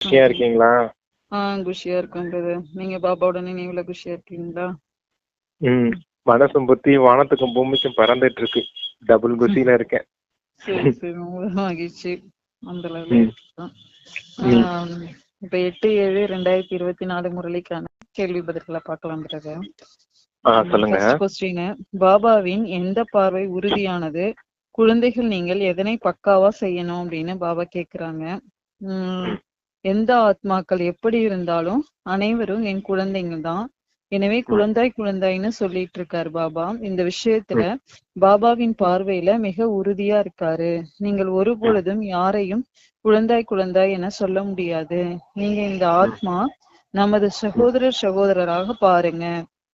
குஷியா ஓகே. இருக்கீங்களா? குஷியா இருக்கேன் பிரதர். நீங்க பாபாவோட நினைவுல குஷியா இருக்கீங்களா? ம். மனசும் புத்தி வானத்துக்கும் பூமிக்கும் பறந்துட்டு இருக்கு. டபுள் குஷியில இருக்கேன். சரி சரி, ரொம்ப மகிழ்ச்சி. அந்த அளவுல ம். இருக்கோம். ம். இப்ப 8/7/2024 முரளிக்கான கேள்வி பதில்களை பார்க்கலாம் பிரதர். சொல்லுங்க. ஃபர்ஸ்ட் கொஸ்டின், பாபாவின் எந்த பார்வை உறுதியானது? குழந்தைகள் நீங்கள் எதனை பக்காவா செய்யணும் அப்படின்னு பாபா கேக்குறாங்க. எந்த ஆத்மாக்கள் எப்படி இருந்தாலும் அனைவரும் என் குழந்தைங்க தான். எனவே குழந்தாய் குழந்தாய்ன்னு சொல்லிட்டு இருக்காரு பாபா. இந்த விஷயத்துல பாபாவின் பார்வையில மிக உறுதியா இருக்காரு. நீங்கள் ஒரு பொழுதும் யாரையும் குழந்தாய் குழந்தாய் என சொல்ல முடியாது. நீங்க இந்த ஆத்மா நமது சகோதரராக பாருங்க,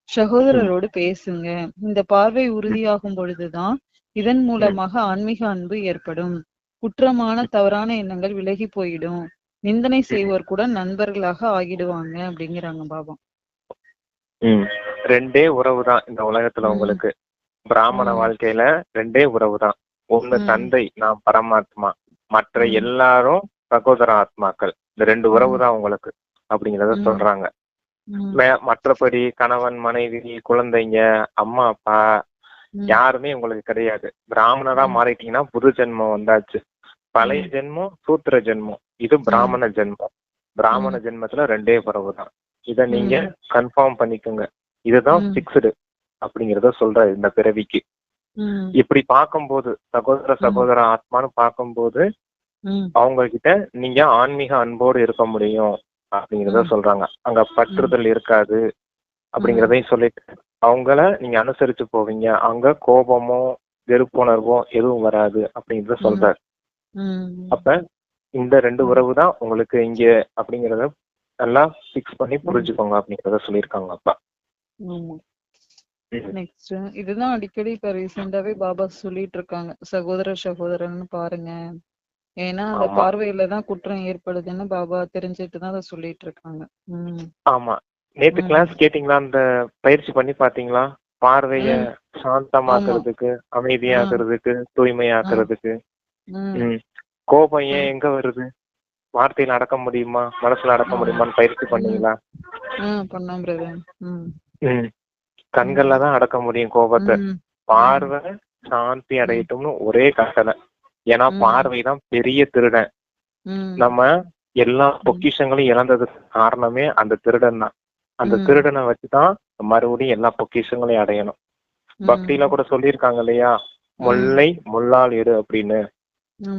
சகோதரரோடு பேசுங்க. இந்த பார்வை உறுதியாகும் பொழுதுதான் இதன் மூலமாக ஆன்மீக அன்பு ஏற்படும். குற்றமான தவறான எண்ணங்கள் விலகி போயிடும். நிந்தனை செய்வோர் கூட நண்பர்களாக ஆகிடுவாங்க அப்படிங்கிறாங்க பாபா. ரெண்டே உறவு தான் இந்த உலகத்துல உங்களுக்கு. பிராமண வாழ்க்கையில ரெண்டே உறவு தான். ஒண்ணு தந்தை, நாம் பரமாத்மா, மற்ற எல்லாரும் சகோதர ஆத்மாக்கள். இந்த ரெண்டு உறவு தான் உங்களுக்கு அப்படிங்கறத சொல்றாங்க. மற்றபடி கணவன் மனைவி குழந்தைங்க அம்மா அப்பா யாருமே உங்களுக்கு கிடையாது. பிராமணரா மாறிட்டீங்கன்னா புது ஜென்மம் வந்தாச்சு. பழைய ஜென்மம் சூத்திர ஜென்மம், இது பிராமண ஜென்மம். பிராமண ஜென்மத்துல ரெண்டே உறவு தான். இத நீங்க கன்ஃபார்ம் பண்ணிக்கோங்க. இதுதான் பிக்ஸ்டு அப்படிங்கறத சொல்ற இந்த பிறவிக்கு. இப்படி பார்க்கும்போது சகோதர ஆத்மான்னு பார்க்கும்போது அவங்க கிட்ட நீங்க ஆன்மீக அன்போடு இருக்க முடியும் அப்படிங்கறத சொல்றாங்க. அங்க பற்றுதல் இருக்காது அப்படிங்கறதையும் சொல்லிட்டு அவங்கள நீங்க அனுசரிச்சு போவீங்க. அங்க கோபமோ வெறுப்புணர்வோ எதுவும் வராது அப்படிங்கறத சொல்றாரு. அப்ப இந்த ரெண்டு உறவு தான் உங்களுக்கு இங்க அப்படிங்கறத நல்லா பிக்ஸ் பண்ணி புரிஞ்சுக்கோங்க அப்படிங்கறத சொல்லியிருக்காங்க அப்பா. நெக்ஸ்ட், இதுதான் அடிக்கடி இப்ப ரீசெண்டாவே பாபா சொல்லிட்டு இருக்காங்க, சகோதரன் பாருங்க. ஏன்னா அந்த பார்வையில தான் குற்றம் ஏற்படுதுன்னு பாபா தெரிஞ்சுட்டுதான் அதை சொல்லிட்டு இருக்காங்க. ஆமா, நேத்து கிளாஸ் கேட்டீங்களா? அந்த பயிற்சி பண்ணி பாத்தீங்களா? பார்வைய சாந்தமாக்குறதுக்கு, அமைதியாக்குறதுக்கு, தூய்மையாக்குறதுக்கு. கோபம் ஏன் எங்க வருது? வார்த்தையில அடக்க முடியுமா, மனசுல அடக்க முடியுமான்னு பயிற்சி பண்ணீங்களா? கண்கள்ல தான் அடக்க முடியும் கோபத்தை. பார்வை சாந்தி அடையட்டும்னு ஒரே கட்டளை. ஏன்னா பார்வைதான் பெரிய திருடன். நம்ம எல்லா பொக்கிஷங்களையும் இழந்ததுக்கு காரணமே அந்த திருடன் தான். அந்த திருடனை வச்சுதான் மறுபடியும் எல்லா பொக்கிஷங்களையும் அடையணும். பக்தியில கூட சொல்லியிருக்காங்க இல்லையா, முல்லை முள்ளால் எடு அப்படின்னு.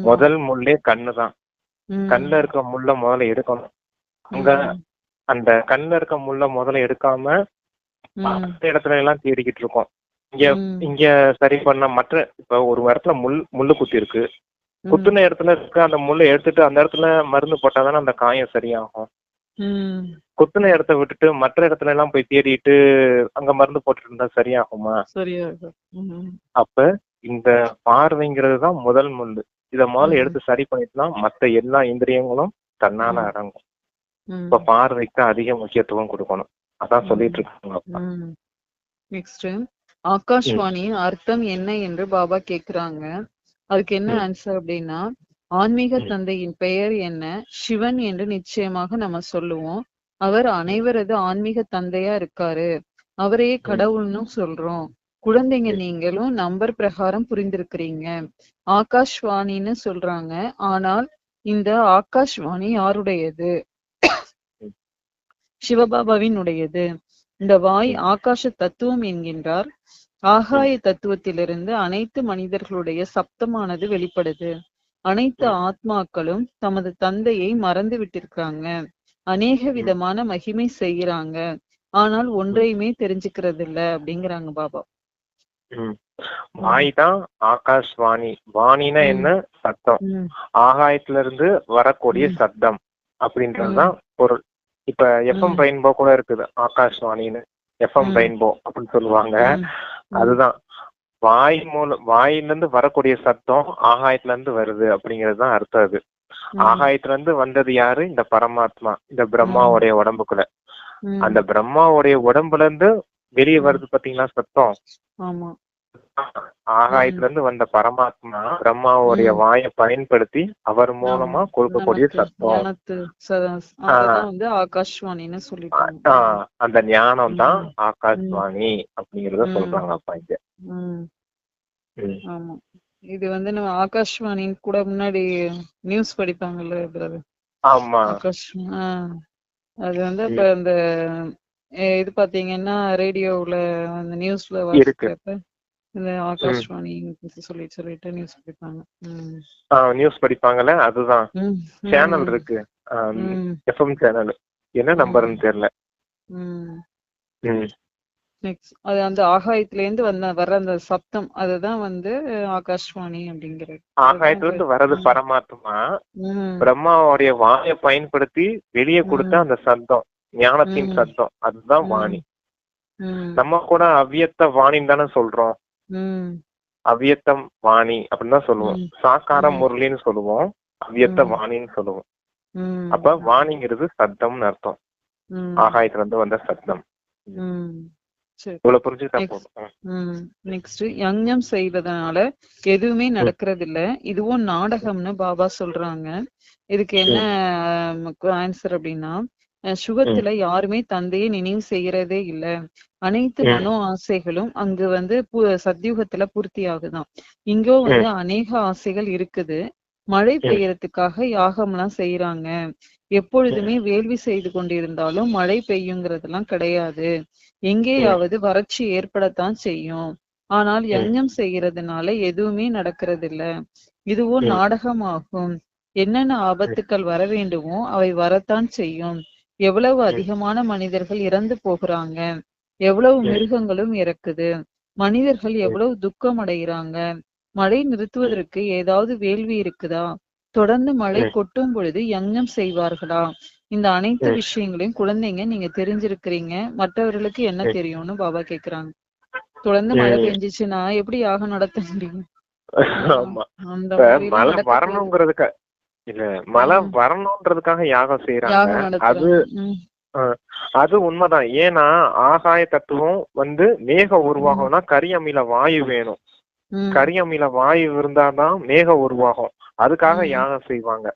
முதல் முள்ளே கண்ணுதான். கண்ணுல இருக்க முள்ள முதல்ல எடுக்கணும். அங்க அந்த கண்ணுல இருக்க முள்ள முதல்ல எடுக்காம மற்ற இடத்துல எல்லாம் தேடிக்கிட்டு இருக்கோம். இங்க சரி பண்ண மற்ற இப்ப ஒரு இடத்துல முள்ளு குத்தி இருக்கு, குத்துன இடத்துல இருக்க அந்த முள்ளை எடுத்துட்டு அந்த இடத்துல மருந்து போட்டாதானே அந்த காயம் சரியாகும். குத்துன இடத்த விட்டுட்டு மற்ற இடத்துல எல்லாம் போய் தேடிட்டு அங்க மருந்து போட்டுட்டு இருந்தா சரியாகுமா? அப்ப இந்த பார்வைங்கிறது தான் முதல் முள்ளு. இத முதல்ல எடுத்து சரி பண்ணிட்டுனா மத்த எல்லா இந்திரியங்களும் தன்னால அடங்கும். இப்ப பார்வைக்கு அதிக முக்கியத்துவம் கொடுக்கணும். அதான் சொல்லிட்டு இருக்காங்க. நெக்ஸ்ட், ஆகாஷ்வாணியின் அர்த்தம் என்ன என்று பாபா கேக்குறாங்க. அதுக்கு என்ன ஆன்சர் அப்படின்னா, ஆன்மீக தந்தையின் பெயர் என்ன? சிவன் என்று நிச்சயமாக நம்ம சொல்லுவோம். அவர் அனைவரது ஆன்மீக தந்தையா இருக்காரு. அவரையே கடவுள்னு சொல்றோம். குழந்தைங்க நீங்களும் நம்பர் பிரகாரம் புரிந்திருக்கிறீங்க. ஆகாஷ்வாணின்னு சொல்றாங்க. ஆனால் இந்த ஆகாஷ்வாணி யாருடையது? சிவபாபாவின் உடையது. இந்த வாய் ஆகாஷ தத்துவம் என்கின்றார். ஆகாய தத்துவத்திலிருந்து அனைத்து மனிதர்களுடைய சப்தமானது வெளிப்படுது. அனைத்து ஆத்மாக்களும் தமது தந்தையை மறந்து விட்டிருக்காங்க. அநேக விதமான மகிமை செய்யறாங்க. ஆனால் ஒன்றையுமே தெரிஞ்சுக்கிறது இல்ல அப்படிங்கிறாங்க பாபா. வாய் தான் ஆகாஷ்வாணி. வாணினா என்ன? சத்தம். ஆகாயத்துல இருந்து வரக்கூடிய சத்தம் அப்படின்றதுதான் பொருள். இப்ப எஃப்எம் ரெயின்போ கூட இருக்குது, ஆகாஷ்வாணின்னு. எஃப்எம் ரெயின்போ அப்படின்னு சொல்லுவாங்க. அதுதான் வாயில இருந்து வரக்கூடிய சத்தம் ஆகாயத்துல இருந்து வருது அப்படிங்கறதுதான் அர்த்தம். அது ஆகாயத்துல இருந்து வந்தது யாரு? இந்த பரமாத்மா, இந்த பிரம்மாவுடைய உடம்புக்குள்ள. அந்த பிரம்மாவுடைய உடம்புல இருந்து வெளியே வருது பாத்தீங்களா சத்தம். ஆகாயத்துல இருந்து வந்த பரமாத்மா பிரம்மாவுடைய வாயை பயன்படுத்தி அவர் மூலமா கொடுக்கக்கூடிய சத்தம். அததான் வந்து ஆகாஷ்வாணின்னு சொல்லிட்டாங்க. அந்த ஞானம் தான் ஆகாஷ்வாணி அப்படிங்கறத சொல்றாங்க அப்பா இங்க. ஆமா, இது வந்து நம்ம ஆகாஷ்வாணின்னு கூட முன்னாடி நியூஸ் படிப்பாங்கல்ல பிரதர். ஆமா, அது வந்து இப்ப இந்த இது பாத்தீங்கன்னா ரேடியோவுல அந்த நியூஸ்ல இருக்கு. இந்த ஆகாஷ்வாணி சொல்லிட்டு நியூஸ் படிப்பாங்க. நியூஸ் படிப்பாங்கல்ல, அதுதான் சேனல் இருக்கு, எஃப்எம் சேனல். என்ன நம்பர்னு தெரியல. நெக்ஸ்ட் அது அந்த ஆகாயத்துல இருந்து வர்ற அந்த சப்தம், அதுதான் வந்து ஆகாஷ்வாணி அப்படிங்கிறது. ஆகாயத்துல இருந்து வர்றது பரமாத்மா பிரம்மாவுடைய வாயை பயன்படுத்தி வெளியே கொடுத்த அந்த சத்தம், ஞானத்தின் சத்தம், அதுதான் வாணி. நம்ம கூட அவ்வியத்த வாணின்னு தானே சொல்றோம். அவ்வியத்தம் வாணி அப்படின்னு தான் சொல்லுவோம். சாக்கார முரளின்னு சொல்லுவோம், அவ்வியத்த வாணின்னு சொல்லுவோம். அப்ப வாணிங்கிறது சத்தம்னு அர்த்தம், ஆகாயத்துல இருந்து வந்த சத்தம். நெக்ஸ்ட் யஞ்ஞம் செய்வதனால எதுவுமே நடக்கிறது இல்ல, இதுவும் நாடகம்னு பாபா சொல்றாங்க. இதுக்கு என்ன ஆன்சர் அப்படின்னா, சுகத்துல யாருமே தந்தையை நினைவு செய்யறதே இல்ல. அனைத்து மனோ ஆசைகளும் அங்கு வந்து சத்யுகத்துல பூர்த்தி ஆகுதான். இங்கோ வந்து அநேக ஆசைகள் இருக்குது. மழை பெய்யறதுக்காக யாகம் எல்லாம் செய்யறாங்க. எப்பொழுதுமே வேள்வி செய்து கொண்டிருந்தாலும் மழை பெய்யுங்கிறதெல்லாம் கிடையாது. எங்கேயாவது வறட்சி ஏற்படத்தான் செய்யும். ஆனால் யஞ்ஞம் செய்யறதுனால எதுவுமே நடக்கிறது இல்ல. இதுவும் நாடகமாகும். என்னென்ன ஆபத்துக்கள் வர வேண்டுமோ அவை வரத்தான் செய்யும். எவ்வளவு அதிகமான மனிதர்கள் இறந்து போகிறாங்க, எவ்வளவு மிருகங்களும் இறக்குது, மனிதர்கள் எவ்வளவு துக்கம் அடைகிறாங்க. மழை நிறுத்துவதற்கு ஏதாவது வேள்வி இருக்குதா? தொடர்ந்து மழை கொட்டும் பொழுது யஞ்ஞம் செய்வார்களா? இந்த அனைத்து விஷயங்களையும் குழந்தைங்க நீங்க தெரிஞ்சிருக்கிறீங்க, மற்றவர்களுக்கு என்ன தெரியும்னு பாபா கேக்குறாங்க. தொடர்ந்து மழை பெஞ்சிச்சுன்னா எப்படி யாகம் நடத்த முடியும்? அந்த மழை வரணுங்கிறதுக்கு இல்ல, மழை வரணும்ன்றதுக்காக யாகம் செய்யறாங்க. அது உண்மைதான். ஏன்னா ஆகாய தத்துவம் வந்து மேகம் உருவாகும்னா கரியமில வாயு வேணும். கரியமில வாயு இருந்தாதான் மேகம் உருவாகும். அதுக்காக யாகம் செய்வாங்க.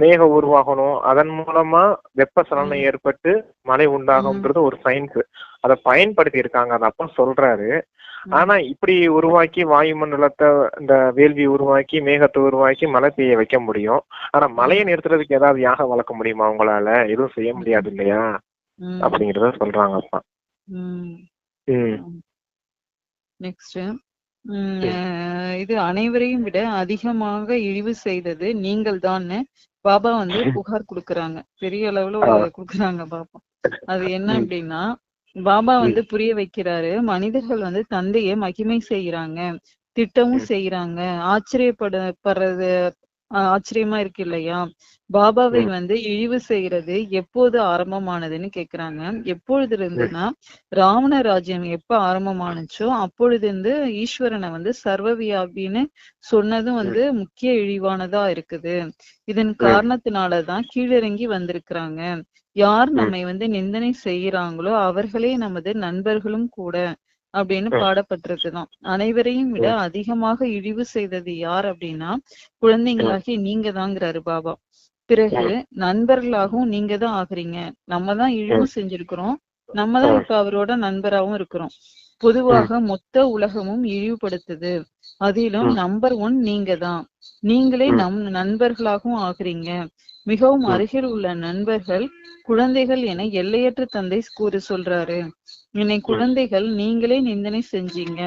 மேகம் உருவாகணும், அதன் மூலமா வெப்பசலனம் ஏற்பட்டு மழை உண்டாகும்ன்றது ஒரு சயின்ஸ். அதை பயன்படுத்தி இருக்காங்க, அது அப்பா சொல்றாரு. ஆனா இப்படி உருவாக்கி வாயுமண்டலத்தை, இந்த வேள்வி உருவாக்கி மேகத்தை உருவாக்கி மழை பெய்ய வைக்க முடியும். ஆனா மழையை நிறுத்துறதுக்கு ஏதாவது யாகம் வளர்க்க முடியுமா? உங்களால எதுவும் செய்ய முடியாது இல்லையா அப்படிங்கறத சொல்றாங்க அப்பா. நெக்ஸ்ட் இது அனைவரையும் விட அதிகமாக இழிவு செய்தது நீங்கள் தான் பாபா வந்து புகார் கொடுக்கறாங்க. பெரிய அளவுல கொடுக்கறாங்க பாபா. அது என்ன அப்படின்னா, பாபா வந்து புரிய வைக்கிறாரு, மனிதர்கள் வந்து தந்தையை மகிமை செய்யறாங்க, திட்டமும் செய்யறாங்க. ஆச்சரியப்படுறது ஆச்சரியமா இருக்கு இல்லையா? பாபாவை வந்து இழிவு செய்யறது எப்போது ஆரம்பமானதுன்னு கேக்குறாங்க. எப்பொழுது இருந்துன்னா, ராவண ராஜ்யம் எப்ப ஆரம்பமானுச்சோ அப்பொழுது இருந்து ஈஸ்வரனை வந்து சர்வவியாபின்னு சொன்னதும் வந்து முக்கிய இழிவானதா இருக்குது. இதன் காரணத்தினாலதான் கீழிறங்கி வந்திருக்கிறாங்க. யார் நம்மை வந்து நிந்தனை செய்யறாங்களோ அவர்களே நமது நண்பர்களும் கூட அப்படின்னு பாடப்பட்டிருக்குதான். அனைவரையும் விட அதிகமாக இழிவு செய்தது யார் அப்படின்னா குழந்தைங்களாகி நீங்க தாங்கிறாரு பாபா. பிறகு நண்பர்களாகவும் நீங்க தான் ஆகுறீங்க. நம்ம தான் இழிவு செஞ்சிருக்கிறோம், நம்ம தான் இப்ப அவரோட நண்பராகவும் இருக்கிறோம். பொதுவாக மொத்த உலகமும் இழிவுபடுத்துது, அதிலும் நம்பர் 1 நீங்க தான். நீங்களே நண்பர்களாகவும் ஆகுறீங்க. மிகவும் அருகில் உள்ள நண்பர்கள் குழந்தைகள் என எல்லையற்ற தந்தை சொல்றாரு. என்னை குழந்தைகள் நீங்களே நிந்தனை செஞ்சீங்க,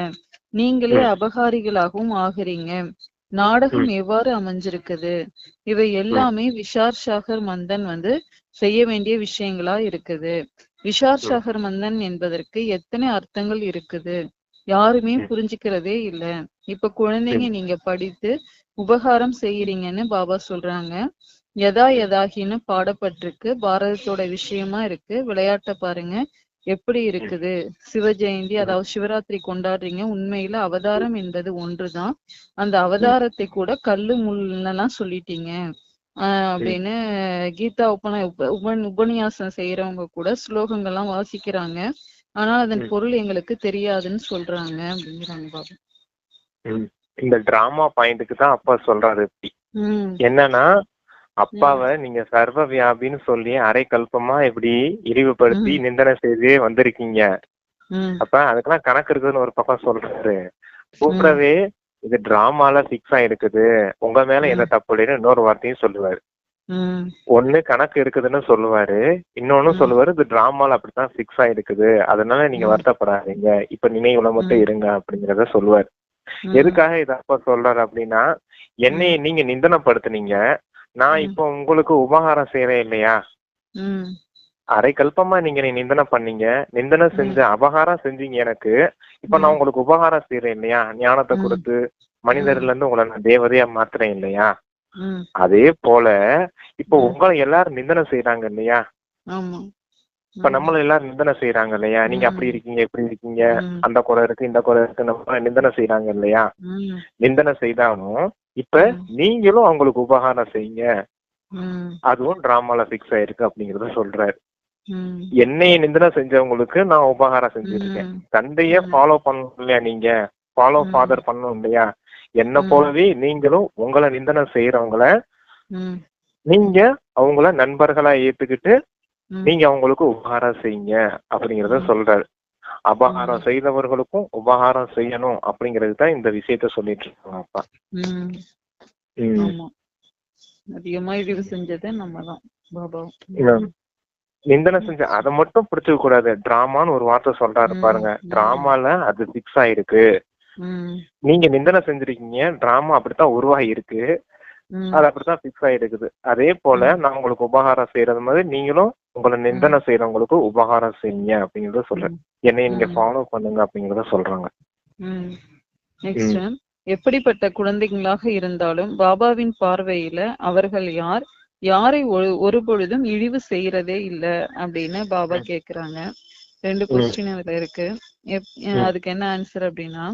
நீங்களே அபகாரிகளாகவும் ஆகுறீங்க. நாடகம் எவ்வாறு அமைஞ்சிருக்குது? இவை எல்லாமே விஷார் சாகர் மந்தன் வந்து செய்ய வேண்டிய விஷயங்களா இருக்குது. விஷார் சாகர் மந்தன் என்பதற்கு எத்தனை அர்த்தங்கள் இருக்குது, யாருமே புரிஞ்சுக்கிறதே இல்ல. இப்ப குழந்தைங்க நீங்க படித்து உபகாரம் செய்யறீங்கன்னு பாபா சொல்றாங்க. யதா யதாகின்னு பாடப்பட்டிருக்கு, பாரதத்தோட விஷயமா இருக்கு. விளையாட்ட பாருங்க எப்படி இருக்குது. சிவ ஜெயந்தி அதாவது சிவராத்திரி கொண்டாடுறீங்க. உண்மையில அவதாரம் என்பது ஒன்றுதான். அந்த அவதாரத்தை கூட கல்லு முள்ளெல்லாம் சொல்லிட்டீங்க அப்படின்னு கீதா உபன்யாசம் செய்யறவங்க கூட ஸ்லோகங்கள்லாம் வாசிக்கிறாங்க. ஆனால் அதன் பொருள் எங்களுக்கு தெரியாதுன்னு சொல்றாங்க அப்படிங்கிறாங்க பாபா. இந்த டிராமா பாயிண்ட்டுக்கு தான் அப்பா சொல்றாரு. இப்படி என்னன்னா, அப்பாவை நீங்க சர்வ வியாபின்னு சொல்லி அரை கல்பமா இப்படி இழிவுபடுத்தி நிந்தனை செய்தே வந்திருக்கீங்க. அப்ப அதுக்கெல்லாம் கணக்கு இருக்குதுன்னு ஒரு பக்கம் சொல்றாரு. கூடவே இது டிராமால பிக்ஸ் ஆயிருக்குது, உங்க மேல எந்த தப்பு இல்லைன்னு இன்னொரு வார்த்தையும் சொல்லுவாரு. ஒண்ணு கணக்கு இருக்குதுன்னு சொல்லுவாரு, இன்னொன்னு சொல்லுவாரு இது டிராமால அப்படித்தான் பிக்ஸ் ஆயிருக்குது, அதனால நீங்க வருத்தப்படாதீங்க, இப்ப நினைவுல மட்டும் இருங்க அப்படிங்கறத சொல்லுவாரு. எதுக்காக இத அப்பா சொல்றாரு அப்படின்னா, என்னைய நீங்க நிந்தனைப்படுத்துனீங்க, நான் இப்போ உங்களுக்கு உபகாரம் செய்யறேன் இல்லையா, அரை கல்பமா நீங்க நிந்தனை பண்ணீங்க, நிந்தனை செஞ்ச அபகாரம் செஞ்சீங்க எனக்கு, இப்ப நான் உங்களுக்கு உபகாரம் செய்யறேன் இல்லையா, ஞானத்தை கொடுத்து மனிதர்ல இருந்து உங்களை நான் தேவதையா மாத்துறேன் இல்லையா, அதே போல இப்ப உங்களை எல்லாரும் நிந்தனை செய்யறாங்க இல்லையா, இப்ப நம்மள எல்லாரும் நிந்தனை செய்யறாங்க இல்லையா, நீங்க அப்படி இருக்கீங்க இப்படி இருக்கீங்க, அந்த குறை இருக்கு இந்த குறை இருக்கு, நம்ம நிந்தனை செய்யறாங்க இல்லையா, நிந்தனை செய்தாலும் இப்ப நீங்களும் அவங்களுக்கு உபகாரம் செய்யுங்க, அதுவும் டிராமால பிக்ஸ் ஆயிருக்கு அப்படிங்கறத சொல்றாரு. என்னைய நிந்தனை செஞ்சவங்களுக்கு நான் உபகாரம் செஞ்சிருக்கேன், தந்தைய ஃபாலோ பண்ணணும் இல்லையா, நீங்க ஃபாலோ ஃபாதர் பண்ணணும் இல்லையா, என்ன போலவே நீங்களும் உங்களை நிந்தனை செய்யறவங்கள நீங்க அவங்கள நண்பர்களா ஏத்துக்கிட்டு நீங்க அவங்களுக்கு உபகாரம் செய்யுங்க அப்படிங்கறத சொல்றாரு. அபகாரம் செய்தவர்களுக்கும் உபகாரம் செய்யணும் அப்படிங்கறது தான் இந்த விஷயத்த சொல்லிட்டு இருக்காங்க அப்பா. அதிகமா இழிவு செஞ்சது நம்மதான் பாபா. நிந்தனை செஞ்ச அதை மட்டும் பிடிச்சுக்க கூடாது, டிராமான்னு ஒரு வார்த்தை சொல்றாரு பாருங்க, டிராமால அது பிக்ஸ் ஆயிருக்கு, நீங்க நிந்தனை செஞ்சிருக்கீங்க, டிராமா அப்படித்தான் உருவாகி இருக்கு, அது அப்படித்தான் பிக்ஸ் ஆயிருக்குது, அதே போல நான் உங்களுக்கு உபகாரம் செய்யறது மாதிரி நீங்களும் உங்களை நிந்தனை செய்யறவங்களுக்கு உபகாரம் செய்யுங்க அப்படிங்கறத சொல்றேன், என்னைய நீங்க ஃபாலோ பண்ணுங்க அப்படிங்கறத சொல்றாங்க. நெக்ஸ்ட், எப்படிப்பட்ட குழந்தைகளாக இருந்தாலும் பாபாவின் பார்வையில அவர்கள் யாரை ஒரு பொழுதும் இழிவு செய்யறதே இல்ல அப்படின்னு பாபா கேக்குறாங்க. 2 கொஸ்டின் அதுல இருக்கு. அதுக்கு என்ன ஆன்சர் அப்படின்னா,